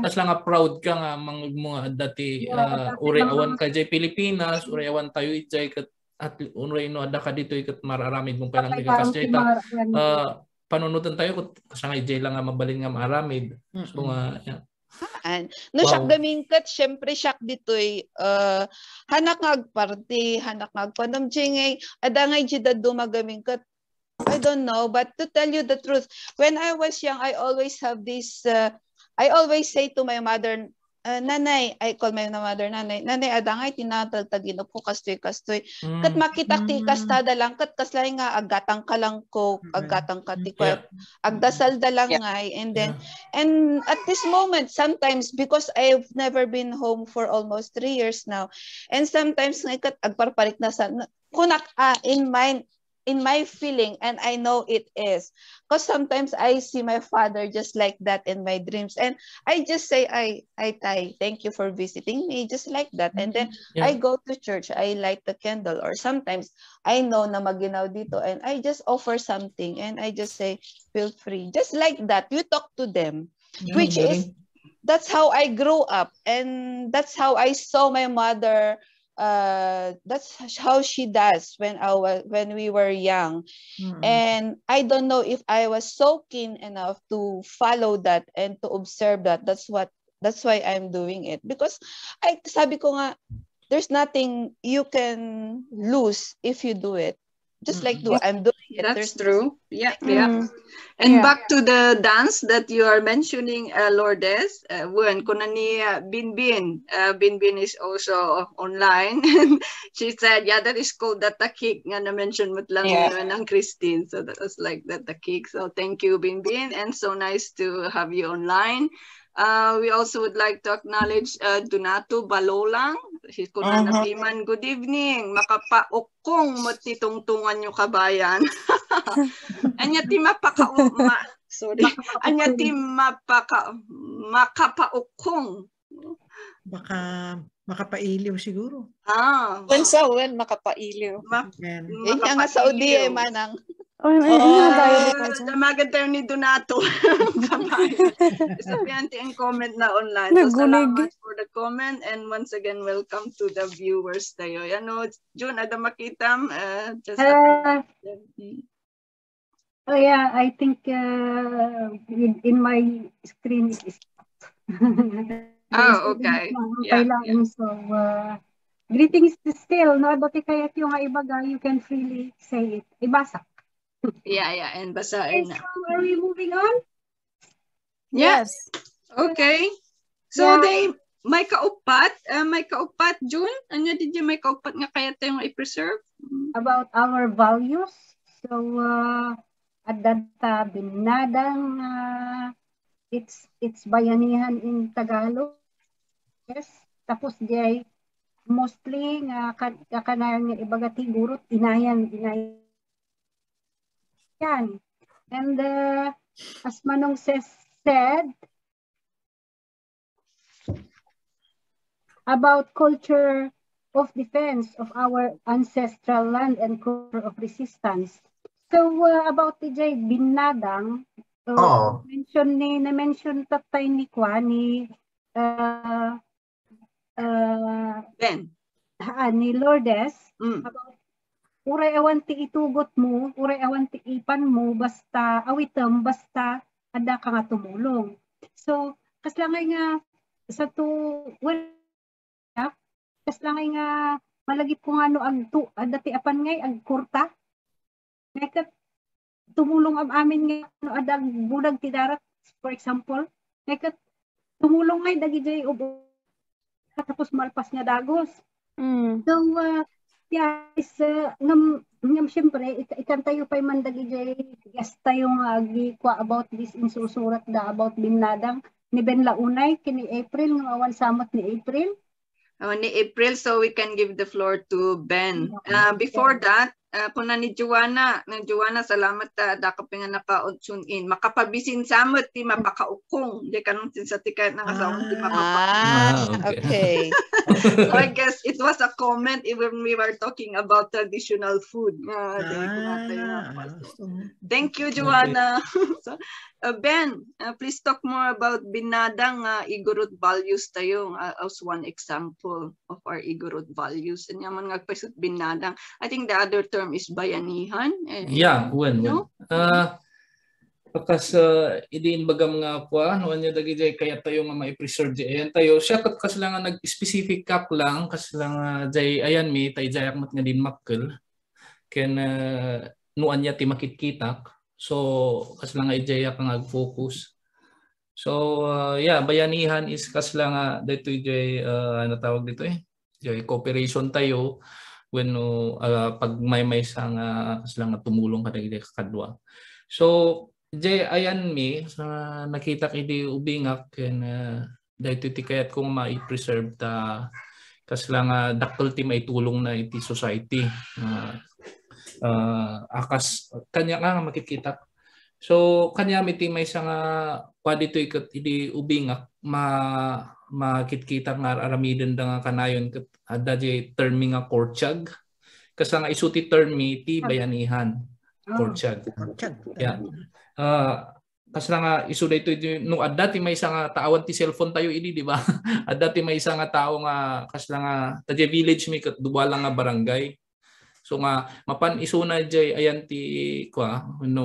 kasi nga proud ka nga mga dati uri-awan ka dyan Pilipinas, uri-awan tayo dyan at uri-no ada ka dito ikat mararamid mong palang ligakas dyan. Panunutan tayo kasi nga ijay lang nga mabalin nga maaramid. So nga, no siyak gamin kat syempre siyak ditoy hanak ngagparty hanak ngagpanom jingay ada nga jida dumagamin kat I don't know, but to tell you the truth, when I was young I always have this I always say to my mother, nanay, I call my mother nanay adangay tinatagtagin ko kastoy kat makita ti kastada lang kat kaslay nga agatang ka lang ko agatang ka ti agdasal da lang ngay and then and at this moment sometimes because I've never been home for almost 3 years now and sometimes nga kat agparparik na sa kunak in my feeling, and I know it is because sometimes I see my father just like that in my dreams and I just say I thank you for visiting me just like that and then I go to church, I light the candle or sometimes I know na maginaw dito and I just offer something and I just say feel free just like that. You talk to them which is that's how I grew up and that's how I saw my mother. That's how she does when we were young and I don't know if I was so keen enough to follow that and to observe that. That's why I'm doing it because sabi ko nga there's nothing you can lose if you do it just like I'm doing it. That's true. And back to the dance that you are mentioning, Lourdes, when kunani Binbin is also online. She said, that is called datakik nga na-mention mo lang ng Christine. So that was like datakik. So thank you, Binbin, and so nice to have you online. We also would like to acknowledge Donato Balolang. Si Kunana Piman, good evening. Makapaukong matitungtungan nyo kabayan. Anya ti sorry. Anya ti makapaukong. Baka makapailiw siguro. When makapailiw. Yan nga Saudi manang. Damagan tayo ni Donato. Sabihan ti ang comment na online. So salamat for the comment and once again welcome to the viewers tayo. Ano, June, ada makitam? Oh yeah, I think in my screen it is. Okay. So greetings still. No, dati kaya yung ibaga, you can freely say it. Ibasa. Yeah, and basahin na. So are we moving on? Yes. Okay. So may kaupat, June? Ano did you may kaupat nga kaya tayong i-preserve? About our values. So at that binadang it's bayanihan in Tagalog. Yes. Tapos jay mostly nga kanang ibaga Igorot inayan. And as Manong said about culture of defense of our ancestral land and culture of resistance. So about DJ Binadang, na-mention tatay ni Kwani ni Lourdes about uray awan ti itugot mo, uray awan ti ipan mo, basta awitem, basta ada ka nga tumulong. So, kaslangay nga sa kaslangay nga malagip ko nga no dati apan ngay ag kurta. Ngay tumulong am amin nga no adag bulag ti darat, for example. Ngay tumulong ngay dagi jay ubo tapos malpas nga dagos. So, yes, ngam siyempre, ikan tayo pa'y mandagi jay, yes tayo nga agikwa about this insusurat da about Binadang, ni Ben Launay, kini April, ng awan samot ni April. So we can give the floor to Ben. Before that, kuna ni Joanna, salamat da ka nga naka-tune in. Makapabisin samot, ti mapakaukong. Di ka nung sa tikat ng asawang ti mapakaukong. Okay. So I guess it was a comment even we were talking about traditional food. Thank you, Joanna. So, Ben, please talk more about Binadang Igorot values tayo as one example of our Igorot values. And yaman nga paisot Binadang. I think the other term is bayanihan. Pakas idiin bagam nga po no anya dagi jay kaya tayo nga mai-preserve jay tayo siya kat kas lang nag-specific kap lang kas lang jay ayan mi tay jay akmat nga din makkel ken no anya ti makitkitak so kas lang jay ka nga focus so bayanihan is kas lang dito jay ano tawag dito jay cooperation tayo when pag may sang kas lang tumulong ka dagi kadwa so jay ayan mi sa nakita kidi ubingak ken dahito ti kayat kong mai-preserve ta kas lang dakkel ti maitulong na iti society akas kanya nga makikita so kanya mi ti may nga pwede to ikat idi ubingak makitkita nga aramiden da nga kanayon ket adda jay termi nga kortsyag kas nga isuti termi ti bayanihan kortsyag kasi nga isu dito no adda ti may isa nga taawan ti cellphone tayo idi di ba adda ti may isa nga tao nga kas nga tadya village mi ket duwa lang nga barangay so nga mapan isuna jay ayan ti no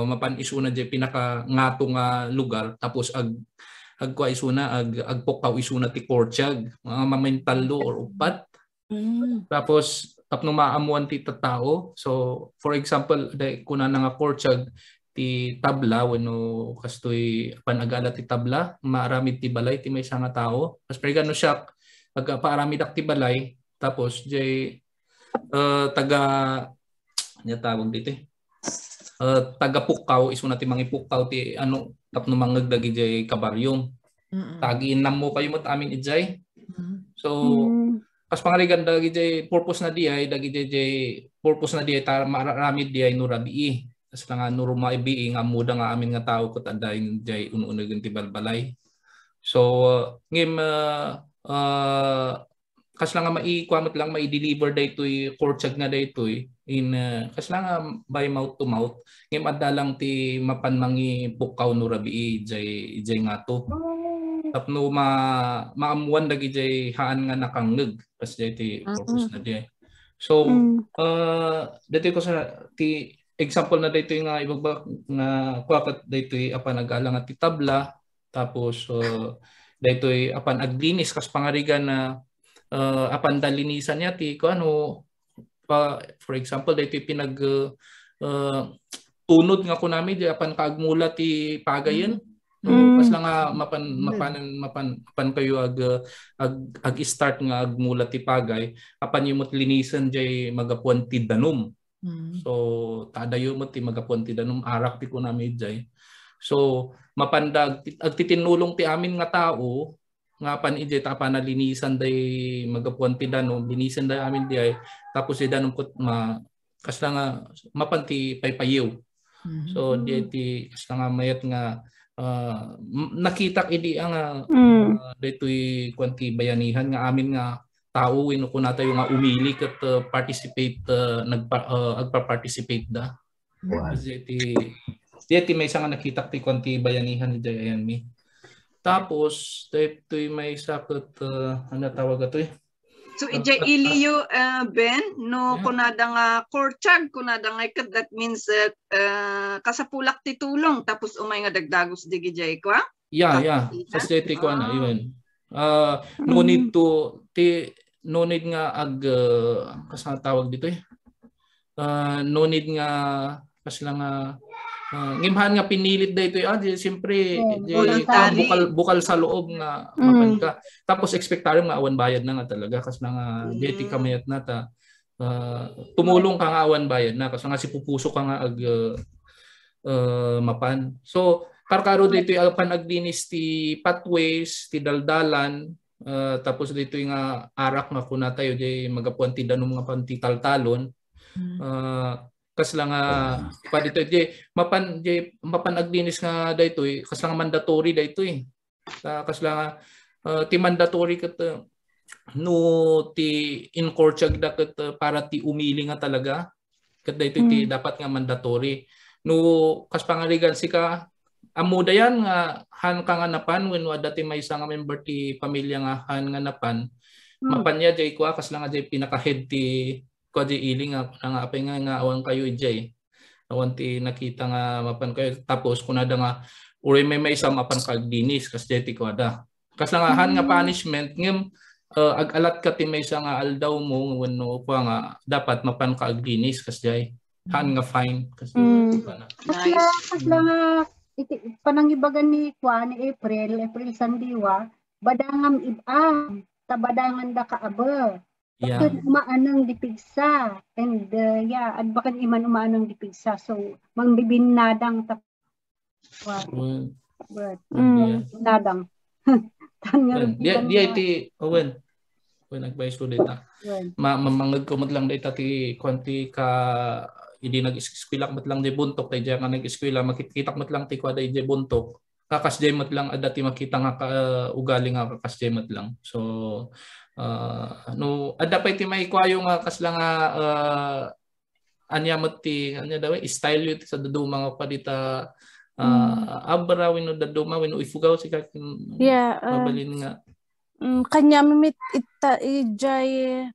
mapan isuna jay pinaka ngato nga lugar tapos agkwa isuna agpoktaw isuna ti kortsyag mga mamintalo or upat tapos tapno maamuan ti tao so for example kuna nga kortsyag ti tabla wenno kastoy panagala ti tabla maaramid ti balay ti may nga tao as per gano siya pagpaaramid ak ti balay tapos jay taga nya tawag dito taga pukkaw isu na ti mangipukkaw ti ano tapno mangagdagi jay kabaryong tagiin nam mo kayo mat amin ijay So kas pangarigan dagi jay purpose na diay purpose na diay marami diay nurabi. Kas nga nuruma ibi nga muda nga amin nga tao ket anday jay uno-uno ti balbalay. So ngim kas lang nga maikwamot lang mai-deliver daytoy kortsag nga daytoy in kas lang nga by mouth to mouth ngim adda lang ti mapanmangi pukaw nurabi jay nga to. Tapno maamuan dagi jay haan nga nakangeg kas jay ti purpose na diay. So dito ko sa ti example na dito nga ibag nga kwakat dito apan nagalang at ti tabla tapos dito apan aglinis kas pangarigan na apan dalinisan niya ti ko ano for example dito pinag tunod nga kunami di apan kaagmula ti pagayen. No, pas lang nga mapan kayo ag start nga agmula ti pagay apan yung linisan jay magapuan ti danum. So tadayo mo ti magapuan ti danum arak ti kunami jay. So mapandag agtitinulong ti amin nga tao nga pan ije tapan na linisan day magapuan ti danum linisan day amin di ay tapos si danum ket kas lang nga mapan ti paypayew. So di ti kas lang nga mayat nga nakita idi ang daytoy kwanti bayanihan nga amin nga tao wino ko natayo nga umili ket participate agpa-participate da. Di may isa nga nakita ti kwanti bayanihan ni ayan mi. Tapos daytoy may isa ket ano tawag atoy. So ijay iliyo Ben no kunada nga kortsag kunada nga ket that means kasapulak ti tulong tapos umay nga dagdagos digi jay kwa? Yeah. Sas jay ti ko ana yun. No need to no need nga kas nga tawag dito no need nga kas lang nga ngimhan nga pinilit dayto siyempre bukal sa loob nga mapan ka tapos expectaryo nga awan bayad na nga talaga kas nga deti kamayat na ta tumulong ka nga awan bayad na kas nga si pupuso ka nga ag mapan. So karkaro dito apan aglinis ti pathways ti daldalan tapos dito nga arak nga kunatayo jay magapuan ti danum nga pan ti taltalon. Kas lang pa dito mapan aglinis nga daytoy kas lang mandatory daytoy kas lang ti mandatory ket no ti inkortsag da ket para ti umili nga talaga ket daytoy ti dapat nga mandatory no kas pangarigan sika amuda yan nga han ka nga napan when wada ti maysa nga member ti pamilya nga han nga napan mapanya jay kwa kas lang jay pinaka-head ti kadi iling nga apay nga awan kayo ijay awan ti nakita nga mapan kayo tapos kunada nga uri may isa mapan kagdinis kas jay ti kwada kas nga han nga punishment ngem ag-alat ka ti maysa nga aldaw mo wenno kwa nga dapat mapan kagdinis kas jay han nga fine kas kas lang panangibagan ni kwa ni April sandiwa badangam ibang tabadangan da kaaba. Bakit umaanang dipigsa and at bakit iman umaanang dipigsa so mangbibinadang nadang dia iti when nagbayas ko data mamangag ko lang data ti kwanti ka hindi nag-eskwela mat lang di buntok tay nga nag-eskwela makikita mat lang ti kwada di buntok kakas mat lang adati makita nga ugali nga kakas mat lang so no adda pa iti maikwayo nga kasla nga anya mati anya daw style yu sa daduma nga padita abra wino daduma wino ifugaw si kakin babalin nga kanya mimit ita ijay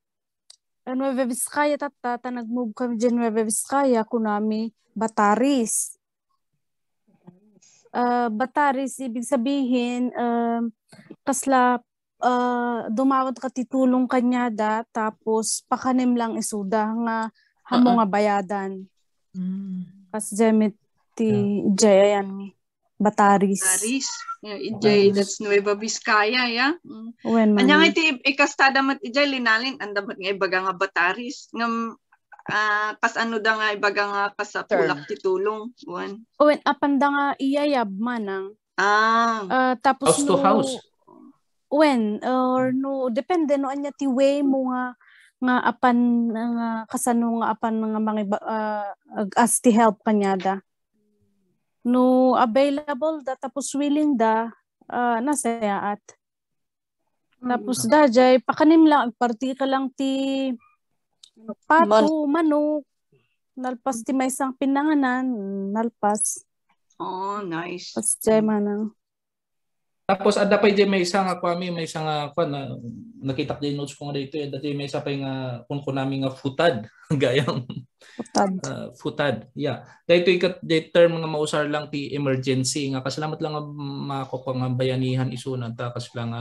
Nueva Vizcaya tata nagmove kami dyan Nueva Vizcaya kunami Bataris. Bataris ibig sabihin kasla dumawat ka titulong kanya da tapos pakanim lang isuda nga hamo nga bayadan. Kas jemit ti jay ayan mi Bataris. Ijay that's Nueva Vizcaya anya nga iti ikastada mat ijay linalin andamat nga ibaga nga Bataris ngam kas ano da nga ibaga nga kasapulak titulong wan. Apanda nga iyayab manang. Tapos house to house. when or no depende no anya ti way mo nga apan nga kasano nga apan nga mga as ti help kanyada no available da tapos willing da nasayaat tapos dajay pakanim lang agparti ka lang ti pato manok nalpas ti may isang pinanganan nalpas Oh, nice. pasjay manang Tapos ada pa may isang kwami, may isang na nakita ko din notes ko nga dito, dati may isa pa nga kun nami nga futad, gayang futad. Yeah. Dito ikat term nga mausar lang ti emergency nga kasalamat lang nga mako pang bayanihan isuna ta kas lang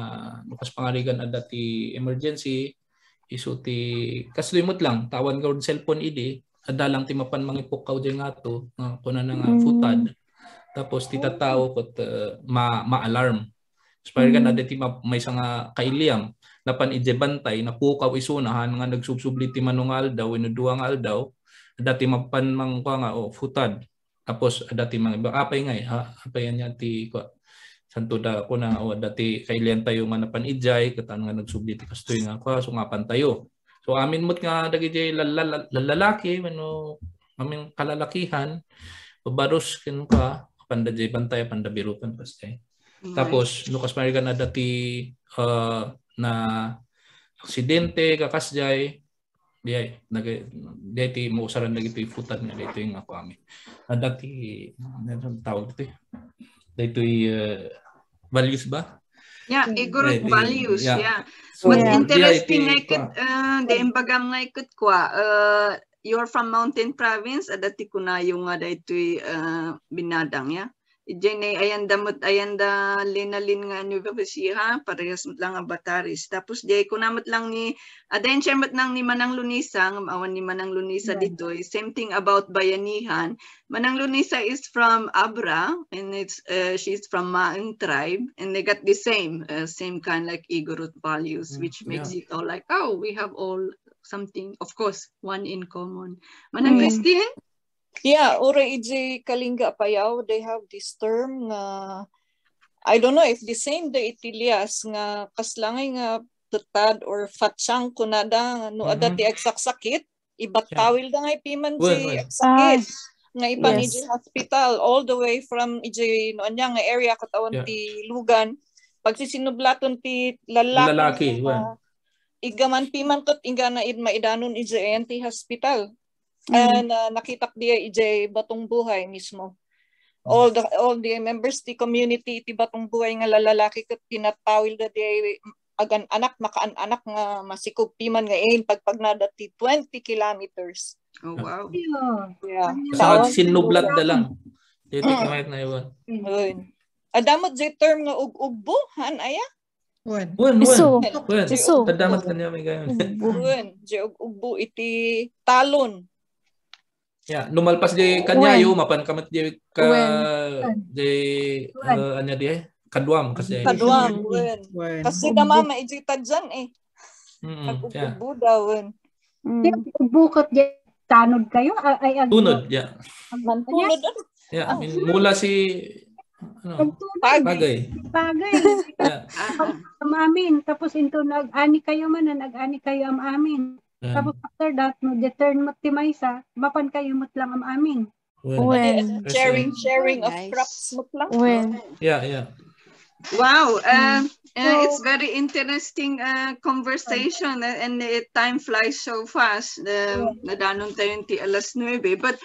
lukas pangarigan ada ti emergency isu ti kaslimot lang tawan ka cellphone idi ada lang ti mapan mangipukaw di nga to kunan nga futad. Tapos titatao kot ma-alarm. Spire ka na dati may nga kailiam napan ijebantay na pukaw isunahan nga nagsubsubli ti manungal daw inuduang aldaw dati mapan mang nga futad tapos dati mga apay ngay apay nya ti santo da ko na dati kailian tayo nga napan ijay katan nga nagsubli ti kastoy nga so nga pantayo so amin mot nga dagiti lalaki ano amin kalalakihan baros ken ka pandajay bantay pandabirupan pastay. Tapos Lucas Marigan na dati na aksidente kakasjay dati mo usaran dagito ifutan nga dito yung ako ami. Dati ano tawag dito? Dito values ba? Yeah, Igorot values. Yeah. What's interesting I could the imbagam nga ikut kwa you're from Mountain Province dati kunayo nga dito binadang ya. Ijene ayanda linalin nga universiha parehas lang nga bataris tapos jay kunamot lang ni aden chairman nang ni Manang Lunisa awan ni Manang Lunisa dito same thing about bayanihan. Manang Lunisa is from Abra and she's from Maang tribe and they got the same kind like Igorot values which makes it all like we have all something of course one in common. Manang Christine. Yeah, ora iji Kalinga Payaw, they have this term nga I don't know if the same the Itilias nga kaslangay nga tutad or fatsyang kunada no ada ti agsaksakit ibatawil da nga ipiman si agsakit nga ipan iji hospital all the way from iji no anya nga area katawan ti Lugan pagsisinublaton ti lalaki igaman piman tot inga na maidanon iji ti hospital. And nakitak dia ijay Batong Buhay mismo. All the members ti community ti Batong Buhay nga lalaki ket tinatawil da dia agan anak makaan-anak nga masikog piman nga pagpagnada ti 20 kilometers. Oh wow. Yeah. Sa sinublat da lang. Dito kamayat na iwan. Adamot jay term nga ug-ugbuhan aya. Iso. Tadamat kanya may gayon. Jay ug-ugbu iti talon. Yeah, numalpas di kanyayo mapan kamat di anya di kadwam kasi. Kadwam. Kasi dama maijita dyan Nag-ubo daw. Bukot di tanod kayo ay tunod, yeah. Mantunod. Yeah, mula si Pagay. Yeah. Amin. Tapos into nag-ani kayo nag-ani kayo am amin. Tapos after that, deturn mo ti maysa, mapan kayo mo't lang am amin. Sharing of crops mo't lang. Yeah. Wow, it's very interesting conversation and time flies so fast. Nadanon tayo ti alas 9. But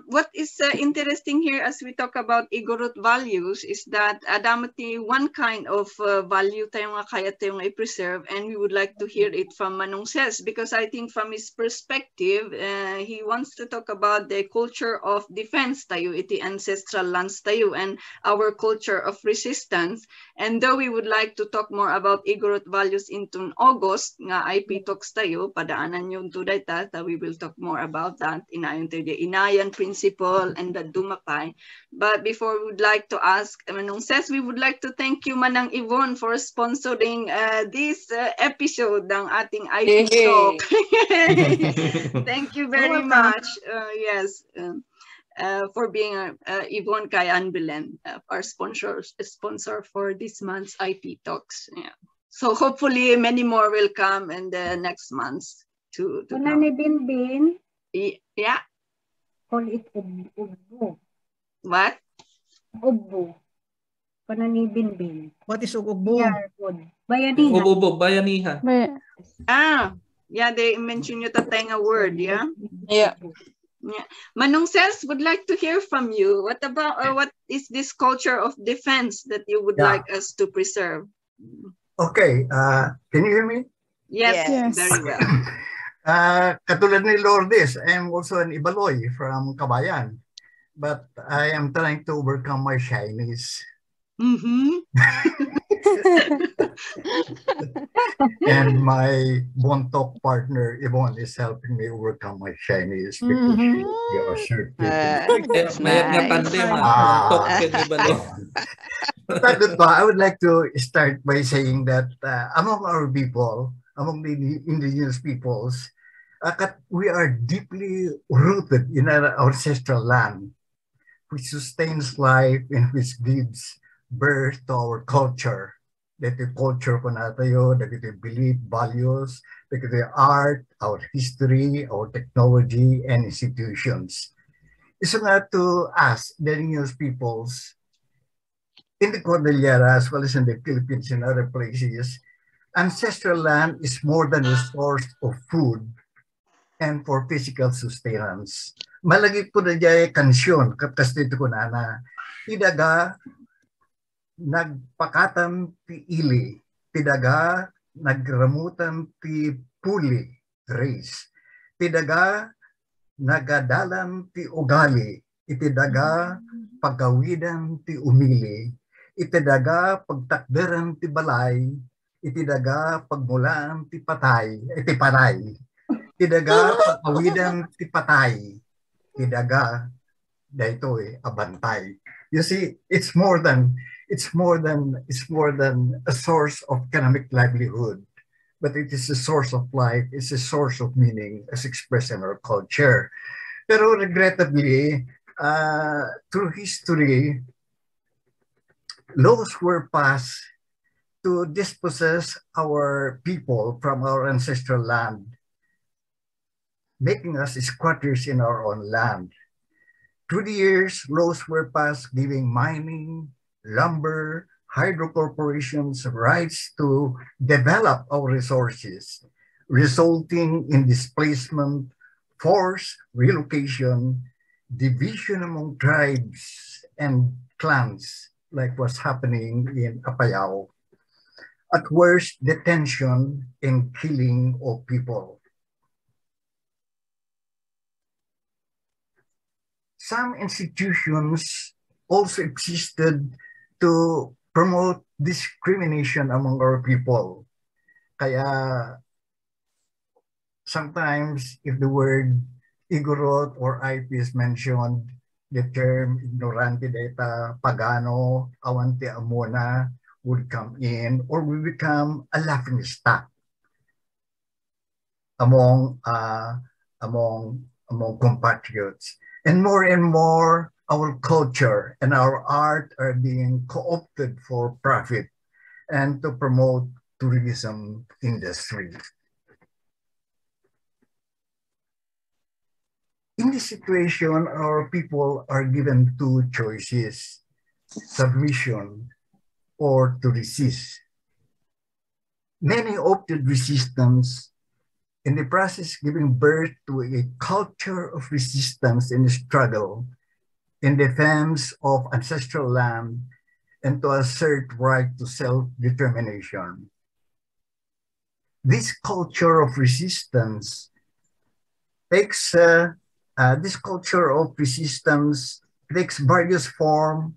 what is interesting here as we talk about Igorot values is that adamati one kind of value tayo nga kaya tayo nga i-preserve and we would like to hear it from Manong Ses because I think from his perspective, he wants to talk about the culture of defense tayo, iti ancestral lands tayo and our culture of resistance. And though we would like to talk more about Igorot values into August, nga IP talks tayo, padaanan yung tuday ta, we will talk more about that, inayon tayo the Inayan principle and the Dumapay. But before we would like to ask Manong Ses, we would like to thank you Manang Yvonne for sponsoring this episode ng ating IP talk. Thank you very much. Yes. for being Yvonne Kayan Belen, our sponsor for this month's IP Talks. Yeah. So hopefully many more will come in the next months to come. Bin. Yeah. Call it ubo. What? Ubo. Bin. What is ubo? Bayanihan. Ubo, bayanihan. Yeah, they mentioned yung Tatenga word, yeah? Yeah. Yeah. Manong Ses would like to hear from you. What about, what is this culture of defense that you would like us to preserve? Okay, can you hear me? Yes, very well. Katulad ni Lourdes, I am also an Ibaloy from Kabayan, but I am trying to overcome my shyness. And my Bontok partner, Yvonne, is helping me overcome my shyness because we are assertive. I would like to start by saying that among our people, among the indigenous peoples, we are deeply rooted in our ancestral land, which sustains life and which gives birth to our culture. Dito culture ko na tayo, dito belief, values, dito art, our history, our technology, and institutions. Isa nga to us, the indigenous peoples, in the Cordilleran as well as in the Philippines and other places, ancestral land is more than a source of food and for physical sustenance. Malagi ko na dyan kansyon, kapkas dito ko na idaga, nagpakatam ti ili, tidaga, nagramutan ti puli, race, tidaga, nagadalam ti ugali, itidaga, pagkawidan ti umili, itidaga, pagtakderan ti balay, itidaga, pagmulaan ti patay, ti paray, tidaga, pagkawidan ti patay, tidaga, dito abantay. You see, it's more than a source of economic livelihood, but it is a source of life, it's a source of meaning as expressed in our culture. Pero regrettably, through history, laws were passed to dispossess our people from our ancestral land, making us squatters in our own land. Through the years, laws were passed giving mining, lumber, hydro corporations rights to develop our resources, resulting in displacement, forced relocation, division among tribes and clans, like what's happening in Apayao. At worst, detention and killing of people. Some institutions also existed to promote discrimination among our people. Kaya sometimes if the word Igorot or IP is mentioned, the term ignorante data, pagano, awante amona would come in, or we become a laughing stock among compatriots. And more, our culture and our art are being co-opted for profit and to promote tourism industry. In this situation, our people are given two choices: submission or to resist. Many opted resistance, in the process giving birth to a culture of resistance and struggle in defense of ancestral land and to assert right to self-determination. This culture of resistance takes various forms,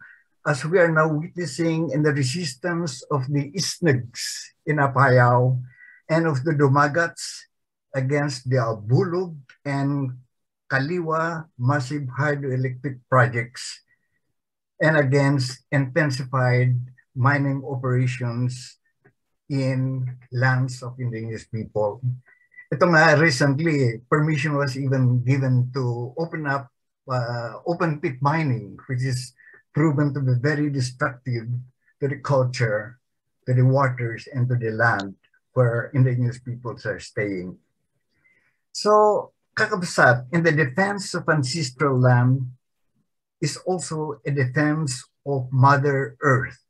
as we are now witnessing in the resistance of the Isnags in Apayao and of the Dumagats against the Albulog and Kaliwa massive hydroelectric projects and against intensified mining operations in lands of indigenous people. Ito nga, recently, permission was even given to open up open pit mining, which is proven to be very destructive to the culture, to the waters, and to the land where indigenous peoples are staying. So, kakabsat, in the defense of ancestral land is also a defense of Mother Earth.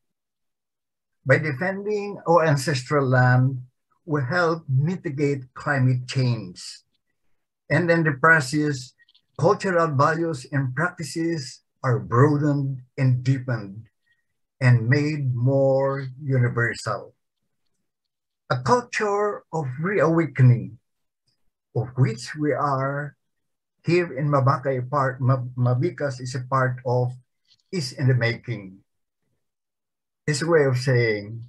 By defending our ancestral land, we help mitigate climate change. And in the process, cultural values and practices are broadened and deepened and made more universal. A culture of reawakening, of which we are here in MABIKAS is a part of, is in the making. It's a way of saying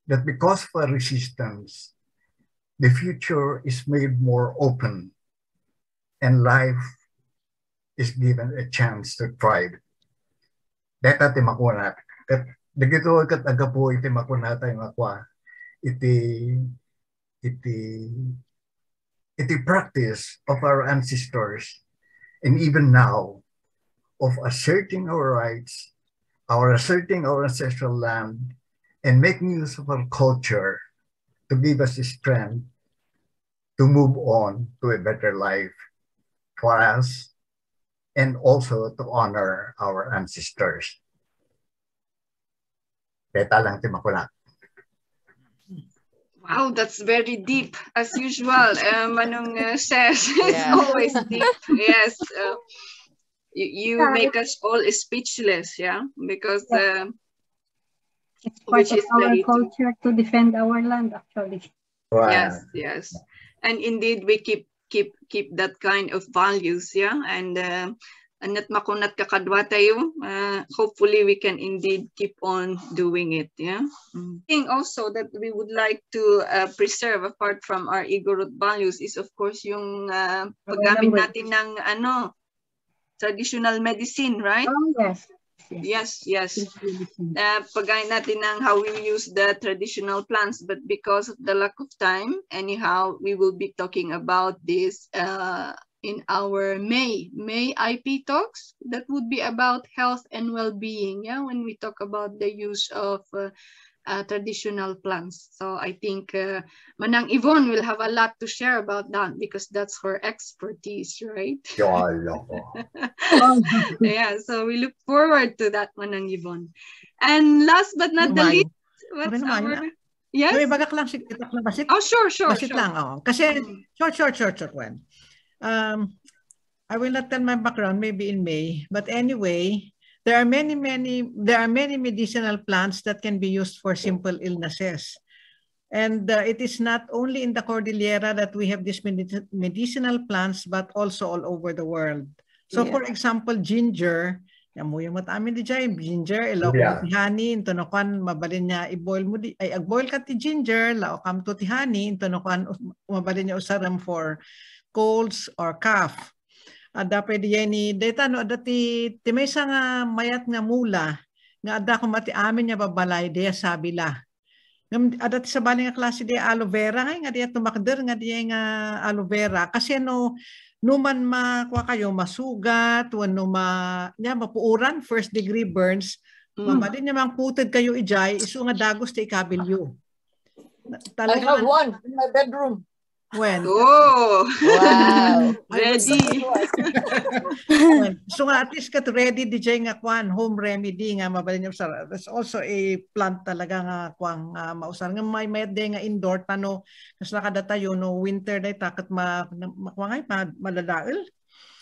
that because of our resistance, the future is made more open and life is given a chance to thrive. Data timakunat. Dagito kat agapo iti makunata yung akwa. Iti practice of our ancestors, and even now, of asserting our rights, asserting our ancestral land, and making use of our culture to give us the strength to move on to a better life for us, and also to honor our ancestors. Deta lang timakunat. Wow, that's very deep, as usual. Manong says, it's always deep. Yes, you make us all speechless, yeah, because it's part which of is our very culture to defend our land, actually. Wow. Yes, yes, and indeed we keep that kind of values, yeah, and anat makunat kakadwa tayo. Hopefully we can indeed keep on doing it, yeah. Thing also that we would like to preserve apart from our Igorot values is of course yung paggamit natin ng traditional medicine, right? Oh yes. Paggamit natin ng how we use the traditional plants, but because of the lack of time, anyhow, we will be talking about this in our May IP talks. That would be about health and well-being, yeah, when we talk about the use of traditional plants. So I think Manang Yvonne will have a lot to share about that because that's her expertise, right? Yeah, so we look forward to that, Manang Yvonne. And last but not the least, what's our... Yes? Oh, sure. lang, Kasi, short one. I will not tell my background, maybe in May, but anyway, there are many medicinal plants that can be used for simple illnesses. And it is not only in the Cordillera that we have these medicinal plants, but also all over the world. So for example, ginger, yamuy amin di jay ginger, ilaw mo ti honey, into no kan mabalin niya i-boil mo di, ay ag-boil ka ti ginger, lao kam to ti honey, into no kan mabalin niya usaram for colds or cough. Ada pwede yan ni data no adati ti may nga mayat nga mula nga ada ko mati amin niya babalay de sabi la. Adati sa bali nga klase de aloe vera nga diya tumakder nga diya nga aloe vera kasi no numan makuha kayo masugat wano niya mapuuran first degree burns mabalin niya mang puted kayo ijay isu nga dagos ti ikabilyo. I have one in my bedroom. When? Oh! Wow! Ready! So nga at least kat ready DJ nga kwan, home remedy nga mabalin niya sa. That's also a plant talaga nga kwang mausar. Nga may de nga indoor tano kas nakada tayo no winter day takat makwangay maladael.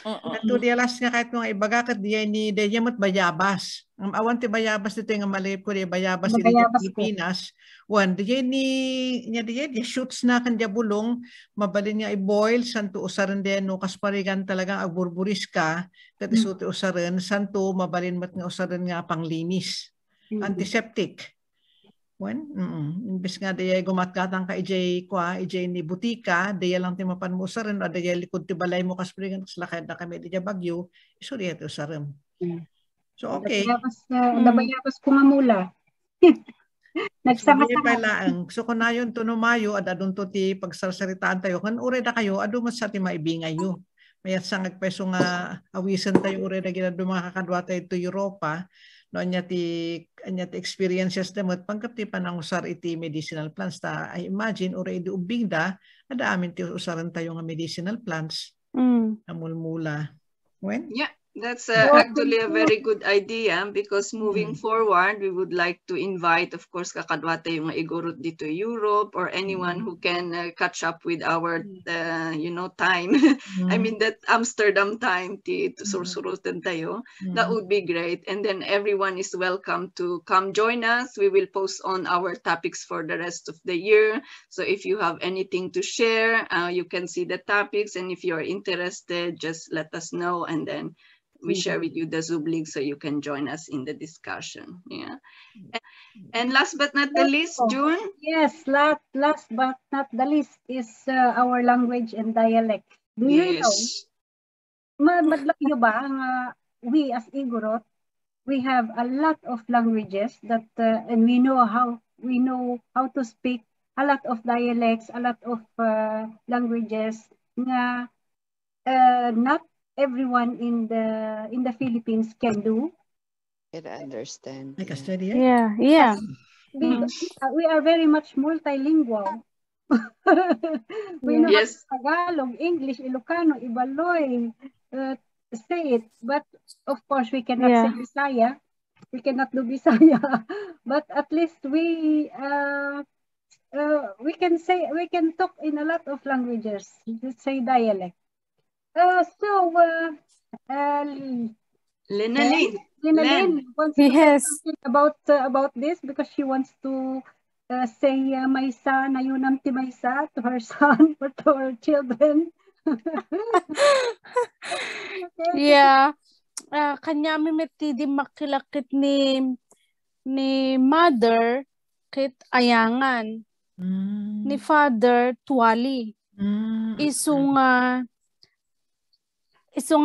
At to the last nga kahit mga ibaga kat diya ni Deyamot bayabas. Ang awan ti bayabas dito nga malip ko di bayabas di Pilipinas. One diya diya shoots na kan diya bulong mabalin niya i-boil santo usaran din no kasparigan talagang agburburis ka kat isuti usaran santo mabalin mat nga usaran nga panglinis. Antiseptic. Imbes nga daya gumatgatang ka ijay ni butika, daya lang ti mapan mo usaran, o daya likod ti balay mo kasprigan, lakad na kami daya bagyo, iso daya ti usaran. So okay. Dabayabas ko nga mula. Nagsama-sama. So kung nayon to no mayo, adadun to ti pagsarsaritaan tayo, kan ure da kayo, adu mas sa ti maibingay yo. mayat sangag peso nga awisan tayo uri na ginado mga kakadwa tayo to Europa. No, anya ti experiences demot pangkap ti panangusar iti medicinal plants ta I imagine uri di ubing da ada amin ti usaran tayo nga medicinal plants. Namulmula. When? Yeah. That's actually a very good idea because moving forward, we would like to invite, of course, kakadwata yung Igorot dito Europe or anyone who can catch up with our, time. I mean, that Amsterdam time to sursurutan tayo. That would be great. And then everyone is welcome to come join us. We will post on our topics for the rest of the year. So if you have anything to share, you can see the topics. And if you're interested, just let us know. And then we share with you the Zoom link so you can join us in the discussion. Yeah. And last but not the least, June? Yes, last but not the least is our language and dialect. Do you know? Madlak nyo ba we as Igorot, we have a lot of languages that and we know how to speak a lot of dialects, a lot of languages nga not everyone in the Philippines can do. Can understand. Like a study. Yeah. We are very much multilingual. We know Tagalog, English, Ilocano, Ibaloy, say it. But of course, we cannot say Bisaya. We cannot do Bisaya. But at least we can talk in a lot of languages. Let's say dialect. Lenalyn wants to say something about this because she wants to say Maysa na yunam ti Maysa to her son or to her children. Yeah. Kanya mimiti di makilakit ni mother kit ayangan. Ni father tuwali. Iso nga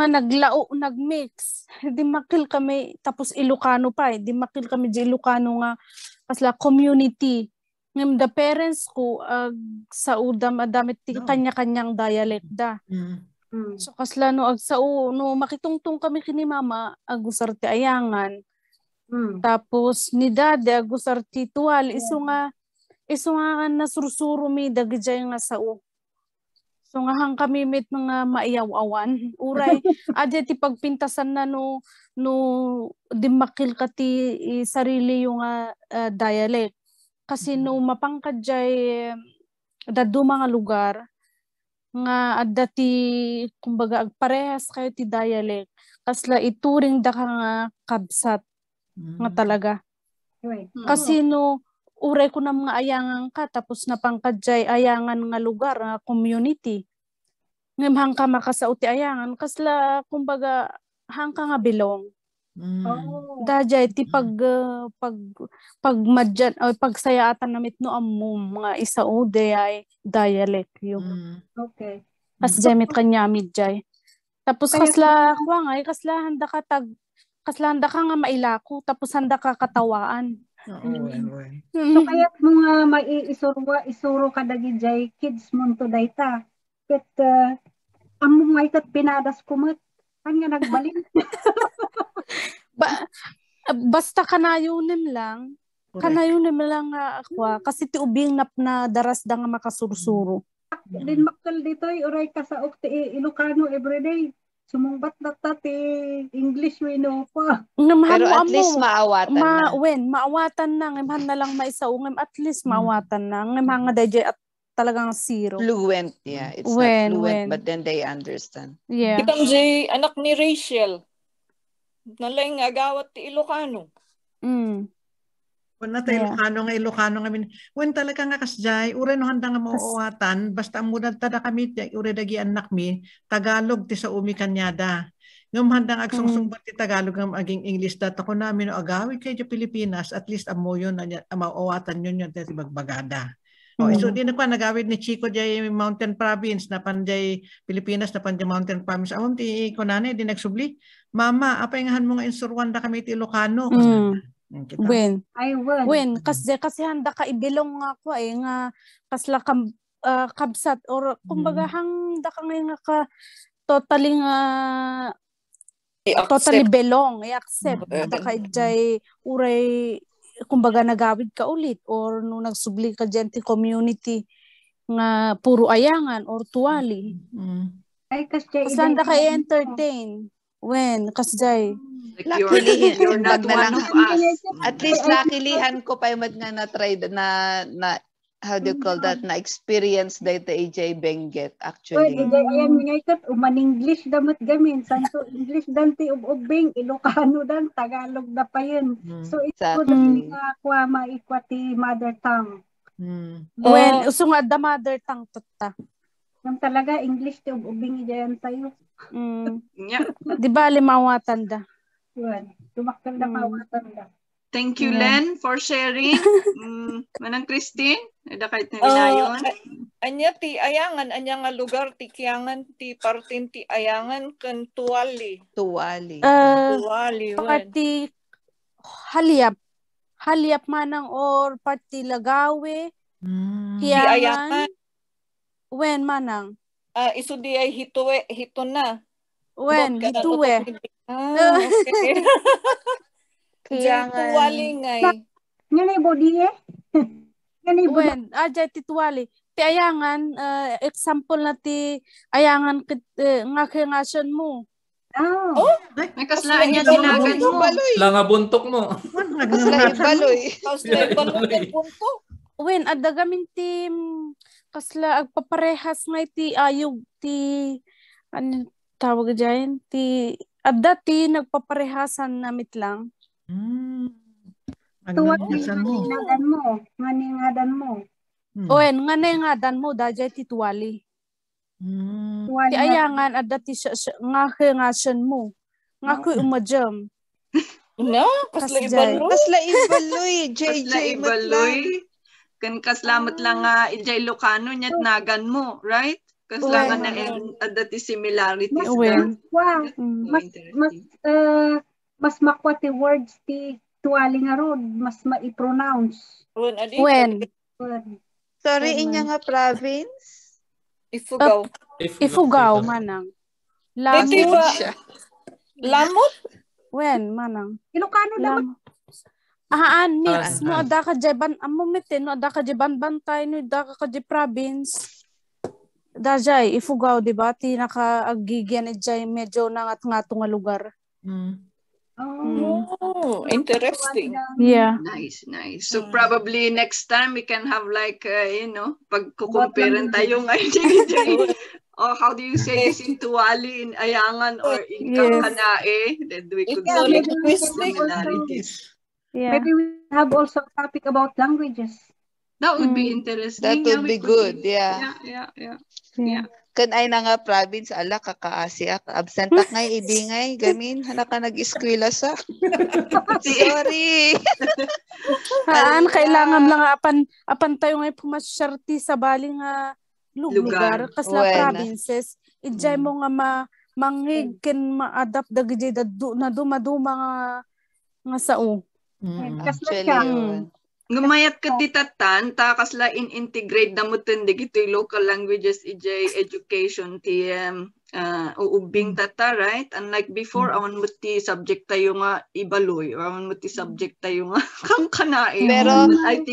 nagmix. Di makil kami, tapos Ilocano pa eh. Di makil kami di Ilocano nga kasla community. Ngam the parents ko sa udam adamit ti kanya-kanyang dialect da. So kasla no makitungtong kami kini mama agusar ti ayangan. Tapos ni dade agusar ti tuwal iso nga nasursuro mi dagijay nga sao. So nga hang kami mit nga maiyaw-awan. Uray, adi ti pagpintasan na no dimakil ka ti sarili yung dialect. Kasi no mapangkadjay dadu mga lugar nga adda ti kumbaga agparehas kayo ti dialect. Kasla ituring da ka nga kabsat nga talaga. Kasi no uray ko na mga ayangan ka tapos napangkadjay ayangan nga lugar nga community ngem hang ka makasao ti ayangan kasla kumbaga hang ka nga belong dajay ti pagmadyan o pagsayaatan namit no ammo mga isao day dialect yo okay as jamit kanya midjay tapos kasla kuangay kasla handa ka nga mailako tapos handa ka katawaan. So kaya mga isuro ka dagijay kids mo to dayta. Ket among may kat pinadas kumot kanya nagbalik. Basta kanayunim lang ako kasi ti ubing na daras da nga makasursuro. Din makal ditoy oray ka sa ukti Ilocano everyday. Sumumbat na ti English we know pa. Pero at least maawatan na. Maawatan na. Ngem na lang maisaungem at least maawatan na. Ngem nga dayjay at talagang zero. Fluent, yeah. It's not fluent but then they understand. Yeah. Itang jay anak ni Rachel. Nalay nga agawat ti Ilocano. Kung na tayo Ilocano nga when talaga nga kasjay, ure no handa nga mauawatan, basta amudan tada kami, ure dagi anak mi, Tagalog ti sa umi kanyada. Ngam handa nga agsungsungbat ti Tagalog nga aging English data ko namin no agawid kay Pilipinas, at least amo yun, mauawatan yun ti bagbagada. So di na ko nagawid ni Chico jay Mountain Province na panjay Pilipinas na panjay Mountain Province. Amon ti kunane di nagsubli, mama, apay-ngahan mo nga insurwan da kami ti Ilocano. When kasi handa ka ibilong nga ko nga kasla kabsat or kumbaga handa ka nga totally nga totally belong, i-accept. Ada ka jay uray kumbaga nagawid ka ulit or nung nagsubli ka dyan ti community nga puro ayangan or tuwali. Ay, kasi kasanda ka entertain when kasjay. Like you're not one of us. At least luckily-han ko pa yung nga na-try na how do you call that, na experience dito AJ Benguet actually. Well, ayan nga ikat, English damat gamin. Santo English dante ubing, Ilocano dan, Tagalog na pa yun. So it's good na kwa maikwati mother tongue. Well, uso nga the mother tongue tata. Yung talaga English ti ubing iyan tayo. Di ba limawatan da? Well, tumakal na mawatan da. Thank you, Len, for sharing. Manang Christine, ada kahit na binayon. Anya ti ayangan, anya nga lugar ti kiyangan ti partin ti ayangan kan tuwali. Tuwali. Tuwali. Pati Halyap manang or pati Lagawe. Ti ayangan. When manang? Isu di ay hito na. When? Hituwe. Okay. Kaya tuwali ngay. Yan ay body eh. When? Ajay ti tuwali. Ti ayangan, example na ti ayangan nga kingasyon mo. Oh. May kaslaan niya tinagan mo. Langa buntok mo. Kasla ibaloy. Kasla ibaloy buntok. When, adda gamin ti kasla agpaparehas nga ti ayog ti ano tawag dyan? Adda ti nagpaparehasan namit lang. Tuwali nganingadan mo. Oen, nganingadan mo, dajay ti tuwali. Ti ayangan, adda ti nga kingasyon mo. Nga ko'y umajam. No, kasla ibaloy. Kasla ibaloy, JJ. Kasla ibaloy. Kan kaslamat lang nga ijay Ilocano niya't nagan mo, right? Kaslangan na adda ti similarities. Mas makwa ti words ti tuwali nga rod, mas ma-i-pronounce. When? Sorry, inya nga province? Ifugao. Ifugao, manang. Lamot? When, manang? Ilocano naman. Mix. No, ada ka jeban, amumitin, no, ada ka jeban bantay, no, ada ka je province. Dajay, Ifugao, di ba? Ti naka-agigyan ijay medyo nangat-ngato nga lugar. Oh, interesting. Yeah. Nice. So probably next time we can have like, pag-compare tayo ngayon. Or how do you say this in Tuwali, in Ayangan, or in Kakanae? Then we could see similarities. Yeah. Maybe we have also a topic about languages. That would be interesting. That would be good, yeah. Kan ay na nga province, ala kakaasya, absent ak ngay, ibingay, gamin, hanaka nag-eskwela sa. Sorry. Kailangan lang apan tayo ngay pumasyarti sa baling lugar. Kasla provinces, ijay mo nga mangig ken ma-adapt dagiti na dumaduma nga sao. Actually, Ngumayat ka ditatan, kasla in-integrate na mo digito'y local languages, education, uubing tata, right? Unlike before, awan mo ti subject tayo nga ibaloy, or awan mo ti subject tayo nga kanae.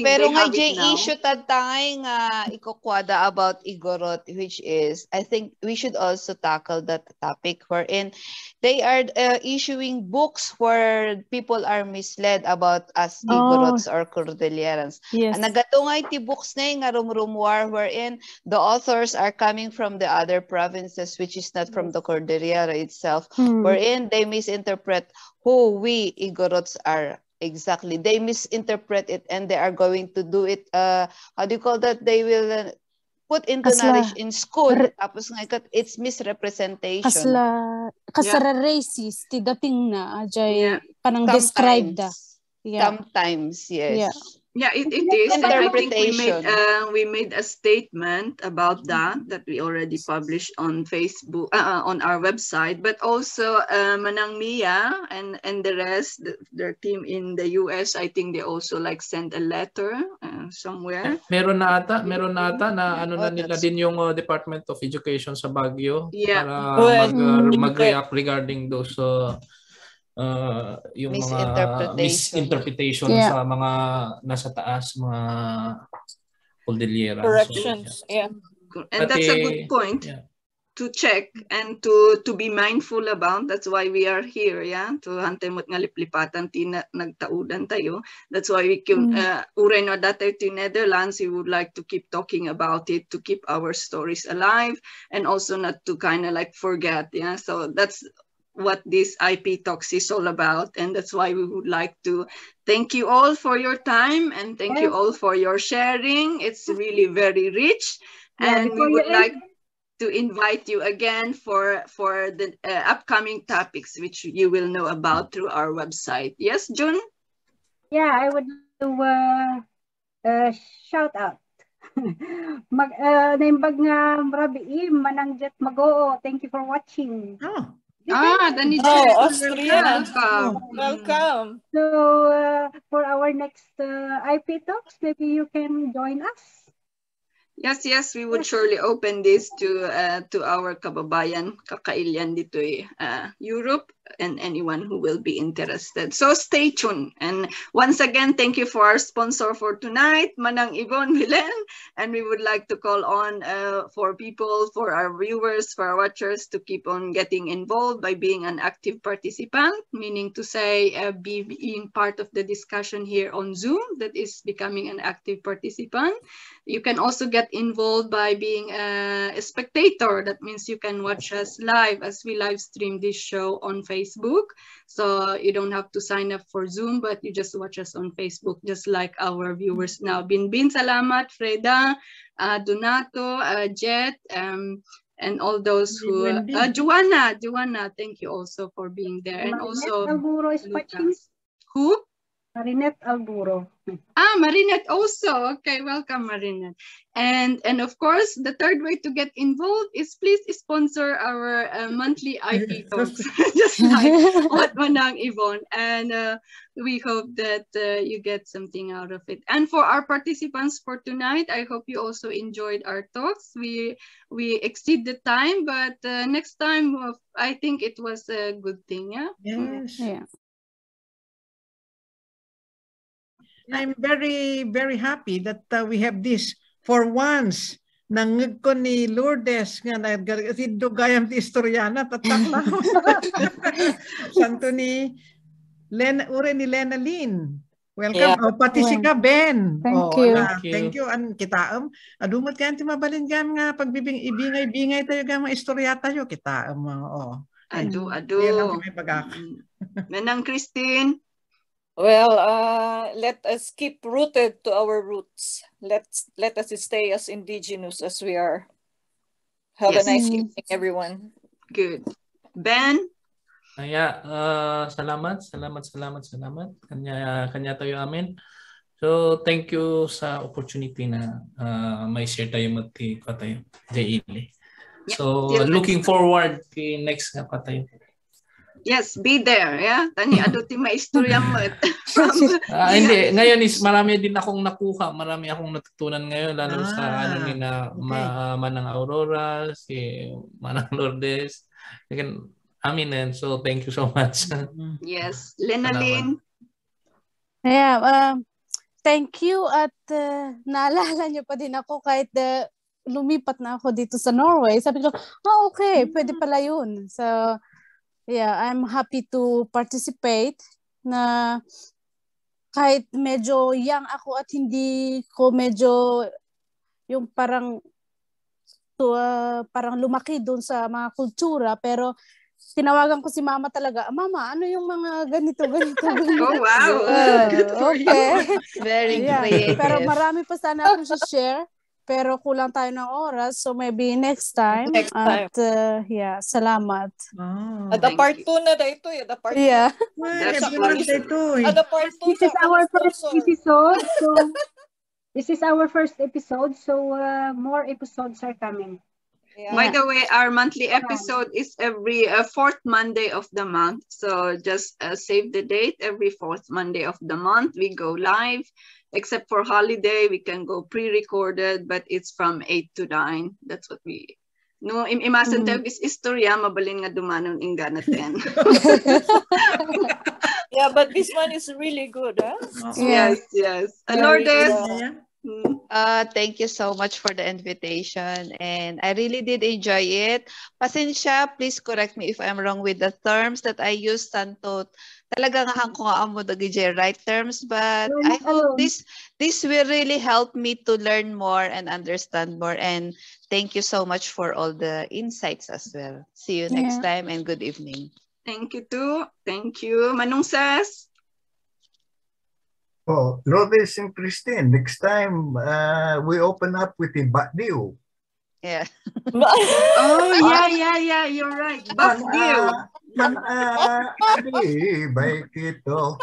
Pero nga issue tatay nga ikukwada about Igorot, which is, I think we should also tackle that topic wherein they are issuing books where people are misled about us Igorots or Cordillerans. Yes. Nagatungay ti books na nga rumrumwar wherein the authors are coming from the other provinces which is not from the Cordillera itself, wherein they misinterpret who we Igorots are exactly. They misinterpret it and they are going to do it, how do you call that? They will put into knowledge in school. Tapos nga it's misrepresentation. Kasara racist, ti dating na, ajay, panang describe da. Yeah. Sometimes, yes. Yeah. Yeah, it is. And I think Interpretation. we made a statement about that we already published on Facebook, on our website, but also Manang Mia and the rest, their team in the US, I think they also like sent a letter somewhere. Meron na ata na ano na nila din yung Department of Education sa Baguio para mag-react regarding those yung mga misinterpretation sa mga nasa taas, mga Cordilleran. Corrections, so, and that's a good point to check and to be mindful about. That's why we are here, to hantay mo't nga liplipatan nagtaudan tayo. That's why we can uray no dati to Netherlands, we would like to keep talking about it, to keep our stories alive, and also not to kind of like forget. So that's what this IP Talks is all about, and that's why we would like to thank you all for your time, and thank you all for your sharing. It's really very rich, and we would like to invite you again for the upcoming topics which you will know about through our website. Yes, June? Yeah, I would do shout out. Naimbag nga marabi manangjet magoo. Thank you for watching. Austria. Welcome. So for our next IP Talks, maybe you can join us. Yes, we would surely open this to our kababayan, kakailyan dito Europe, and anyone who will be interested. So stay tuned. And once again, thank you for our sponsor for tonight, Manang Yvonne Milen. And we would like to call on for people, for our viewers, for our watchers to keep on getting involved by being an active participant, meaning to say being part of the discussion here on Zoom, that is becoming an active participant. You can also get involved by being a spectator. That means you can watch us live as we live stream this show on Facebook. So you don't have to sign up for Zoom, but you just watch us on Facebook, just like our viewers now. Binbin, salamat, Freda, Donato, Jet, and all those who... Joanna, thank you also for being there. And also... Who? Marinette Alburo. Marinette also. Okay, welcome, Marinette. And of course, the third way to get involved is please sponsor our monthly IP Talks, just like what Manang Yvonne. And we hope that you get something out of it. And for our participants for tonight, I hope you also enjoyed our talks. We exceed the time, but next time, I think it was a good thing. Yes. Yeah. I'm very, very happy that we have this for once. Nangag ko ni Lourdes nga nagatido gayam ti Historiana tatakla. Santo ni Lena Lynn. Welcome. Yeah. Pati si ka Ben. Thank you. Thank you. An kitaam. Adumot ka ti mabalin gam nga pagbibingay tayo gam mga istorya tayo kitaam. Adu. Menang Christine. Well, let us keep rooted to our roots. Let us stay as indigenous as we are. Have a nice evening, everyone. Good. Ben? Salamat. Kanya tayo amin. So, thank you sa opportunity na may share tayo mati ko tayo. Jaili. So, looking forward kay next nga pa tayo. Yes, be there, Tani aduti maistorya mo. Hindi, ngayon is marami din akong nakuha, marami akong natutunan ngayon lalo sa Manang Aurora, si Manang Lourdes. Amin. So thank you so much. Yes, Lenalyn. Yeah, thank you at naalala niyo pa din ako kahit lumipat na ako dito sa Norway. Sabi ko, okay, pwede pala yun. So yeah, I'm happy to participate na kahit medyo young ako at hindi ko medyo yung parang lumaki doon sa mga kultura, pero tinawagan ko si mama talaga, Mama, ano yung mga ganito. Oh, wow. Okay. Very creative. Pero marami pa sana akong share. Pero kulang tayo ng oras, so maybe next time. Next time. At yeah, salamat. Oh. The part 2 na da ito, the part 2. Yeah. That's Everyone nice. ito. The part 2 This is our first episode, so this is our first episode, so more episodes are coming. Yeah. By the way, our monthly episode is every fourth Monday of the month. So just save the date. Every fourth Monday of the month, we go live. Except for holiday, we can go pre-recorded, but it's from 8 to 9. That's what we... No, imasan tayo is istorya, mabalin nga dumanon inga natin. Yeah, but this one is really good, huh? Yes, yes. Lourdes. Thank you so much for the invitation, and I really did enjoy it. Pasensya, please correct me if I'm wrong with the terms that I use. Tanto talaga nga ko nga amo the right terms, but I hope this will really help me to learn more and understand more. And thank you so much for all the insights as well. See you next time, and good evening. Thank you too. Thank you, Manong Sas. Oh, Lourdes and Christine, next time we open up with the Batdiw. Yeah. Oh, yeah. You're right. Batdiw. Adi, baik itu.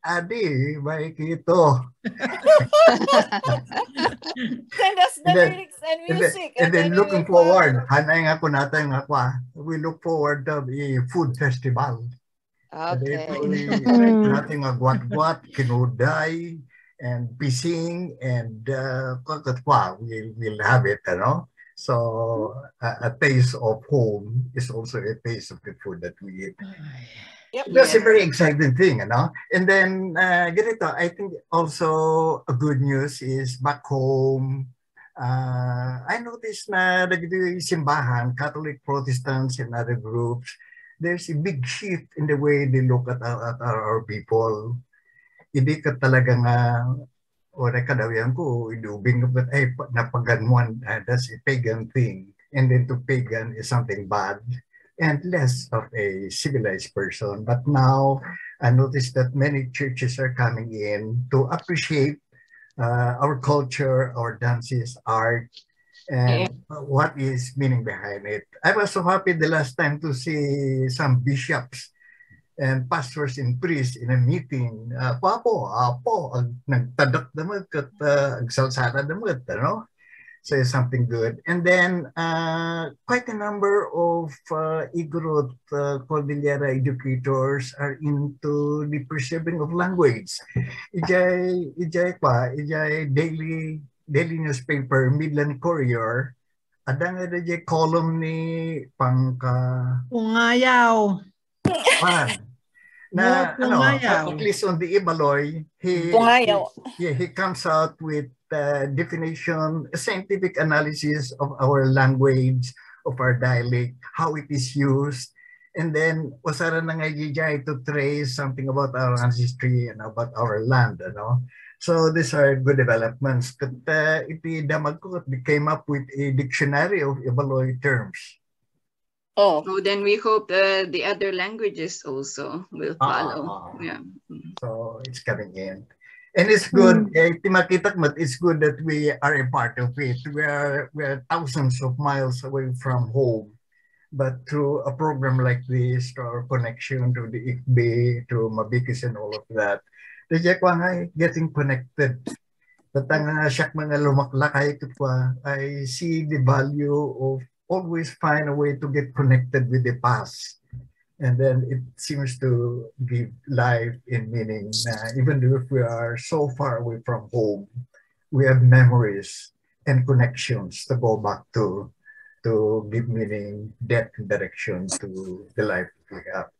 Adi, baik itu. And that's the lyrics and music. And then looking forward, hanay nga ko natin nga kwa. We look forward to the food festival. Okay. Natin nga gwat-gwat, kinuday, and pising, and we'll have it, you know. So a taste of home is also a taste of the food that we eat. Yep. That's a very exciting thing, you know. And then, ganito, I think also a good news is back home. I noticed na nagdi simbahan, Catholic, Protestants, and other groups, there's a big shift in the way they look at our people. Hindi ka talaga nga, o nakadawian ko, idubing na ay napaganmuan, that's a pagan thing. And then to pagan is something bad and less of a civilized person. But now I noticed that many churches are coming in to appreciate our culture, our dances, art, and what is meaning behind it. I was so happy the last time to see some bishops and pastors and priests in a meeting. Apo, nagtadak damag at agsalsara damag, no? So it's something good. And then quite a number of Igorot Cordilleran educators are into the preserving of language. Ijay daily newspaper, Midland Courier, ada nga dajay column ni Pangka Pungayaw. Na at least on the Ibaloy, he comes out with definition, a scientific analysis of our language, of our dialect, how it is used, and then wasara na nga to trace something about our ancestry and about our land, you know. So these are good developments. Iti damag ko came up with a dictionary of Ibaloy terms. Oh, then we hope the other languages also will follow. Yeah. So it's coming in. And it's good, it's good that we are a part of it. We are thousands of miles away from home, but through a program like this, to our connection to the ICB, to MABIKAs and all of that, getting connected. I see the value of always find a way to get connected with the past. And then it seems to give life in meaning. Even if we are so far away from home, we have memories and connections to go back to give meaning, depth, and direction to the life we have.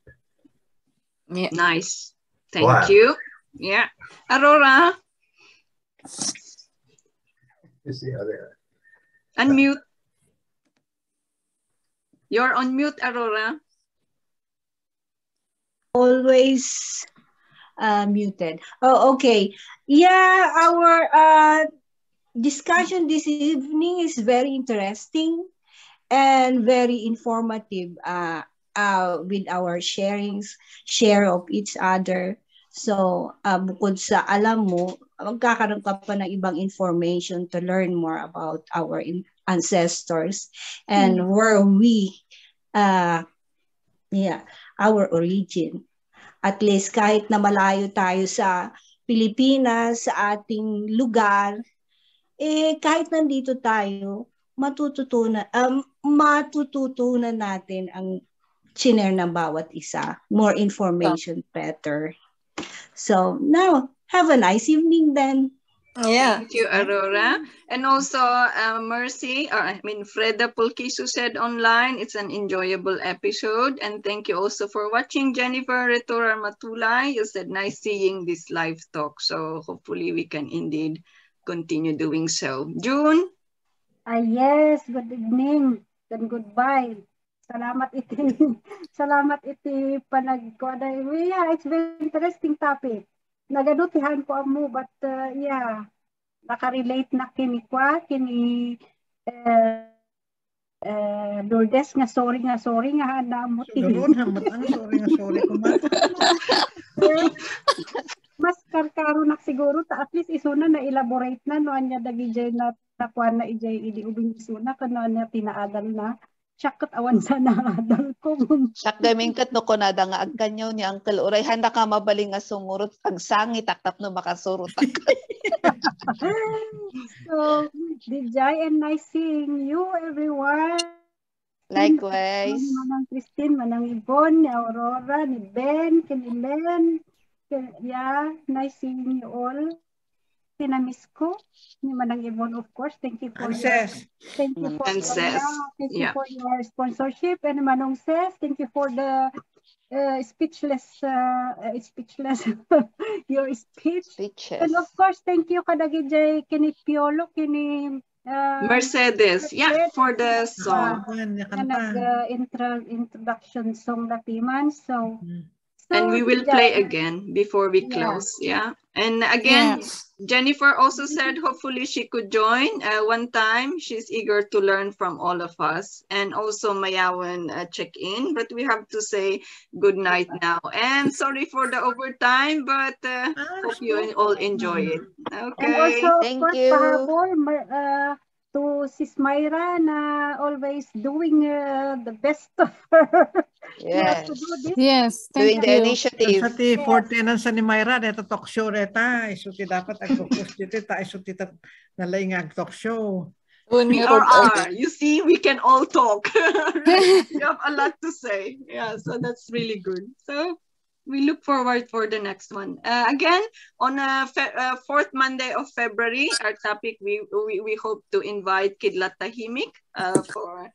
Yeah, nice. Thank you. Yeah. Aurora. Unmute. You're on mute, Aurora. Always muted. Oh, okay. Yeah, our discussion this evening is very interesting and very informative with our share of each other. So, bukod sa alam mo, magkakaroon ka pa ng ibang information to learn more about our ancestors and where we, our origin. At least kahit na malayo tayo sa Pilipinas, sa ating lugar, kahit nandito tayo, matututunan natin ang chinare ng bawat isa. More information, better. So now, have a nice evening then. Yeah. Thank you, Aurora. And also, Freda Pulkisu said online, it's an enjoyable episode. And thank you also for watching. Jennifer Retora Matulay, you said, nice seeing this live talk. So hopefully we can indeed continue doing so. June? Yes, good evening and goodbye. Salamat iti panagkuha. Yeah, it's very interesting topic. Nagadutihan ko amo, but nakarelate na kini Lourdes nga sorry nga hanamot. Doon hamat ang sorry ko man. Mas karkaro na siguro at least isuna na elaborate na no anya dagijay na tapuan na ijay idi ubing isuna kano anya tinaadal na. Sakot awan sa naadal ko. Sak gaming kat no konada nga agkanyo ni Uncle Uray handa ka mabaling nga sumurot agsangit taktap no makasurot. So, Dijay and nice seeing you everyone. Likewise. Manang Christine, Manang Yvonne, ni Aurora, ni Ben, ni Len. Yeah, nice seeing you all. Pinamiss ko ni Manang Yvonne, of course. Thank you for your sponsorship, and Manong Ses, thank you for the speechless your speech. And of course, thank you kadagijay kini Piolo, kini Mercedes, for the song. Introduction song Latiman. So and we will play again before we close. And again, Jennifer also said hopefully she could join one time. She's eager to learn from all of us. And also Mayawan check in, but we have to say good night now. And sorry for the overtime, but hope you all enjoy it. Okay. And also, thank you. To Sis Myra na always doing the best of her. Yes. Yes, doing the initiative. Sa ti 14 sa ni Myra dito talk show reta isu ti dapat ag-focus dito ta isu ti nalaing ag talk show. We are. You see, we can all talk. You have a lot to say. Yeah, so that's really good. So we look forward for the next one. Again, on fourth Monday of February, our topic, we hope to invite Kidlat Tahimik for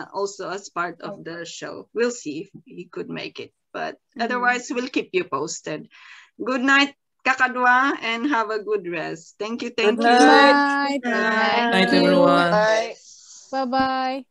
also as part of the show. We'll see if he could make it. But otherwise, we'll keep you posted. Good night, Kakadwa, and have a good rest. Thank you. Good night. Good night, everyone. Bye-bye.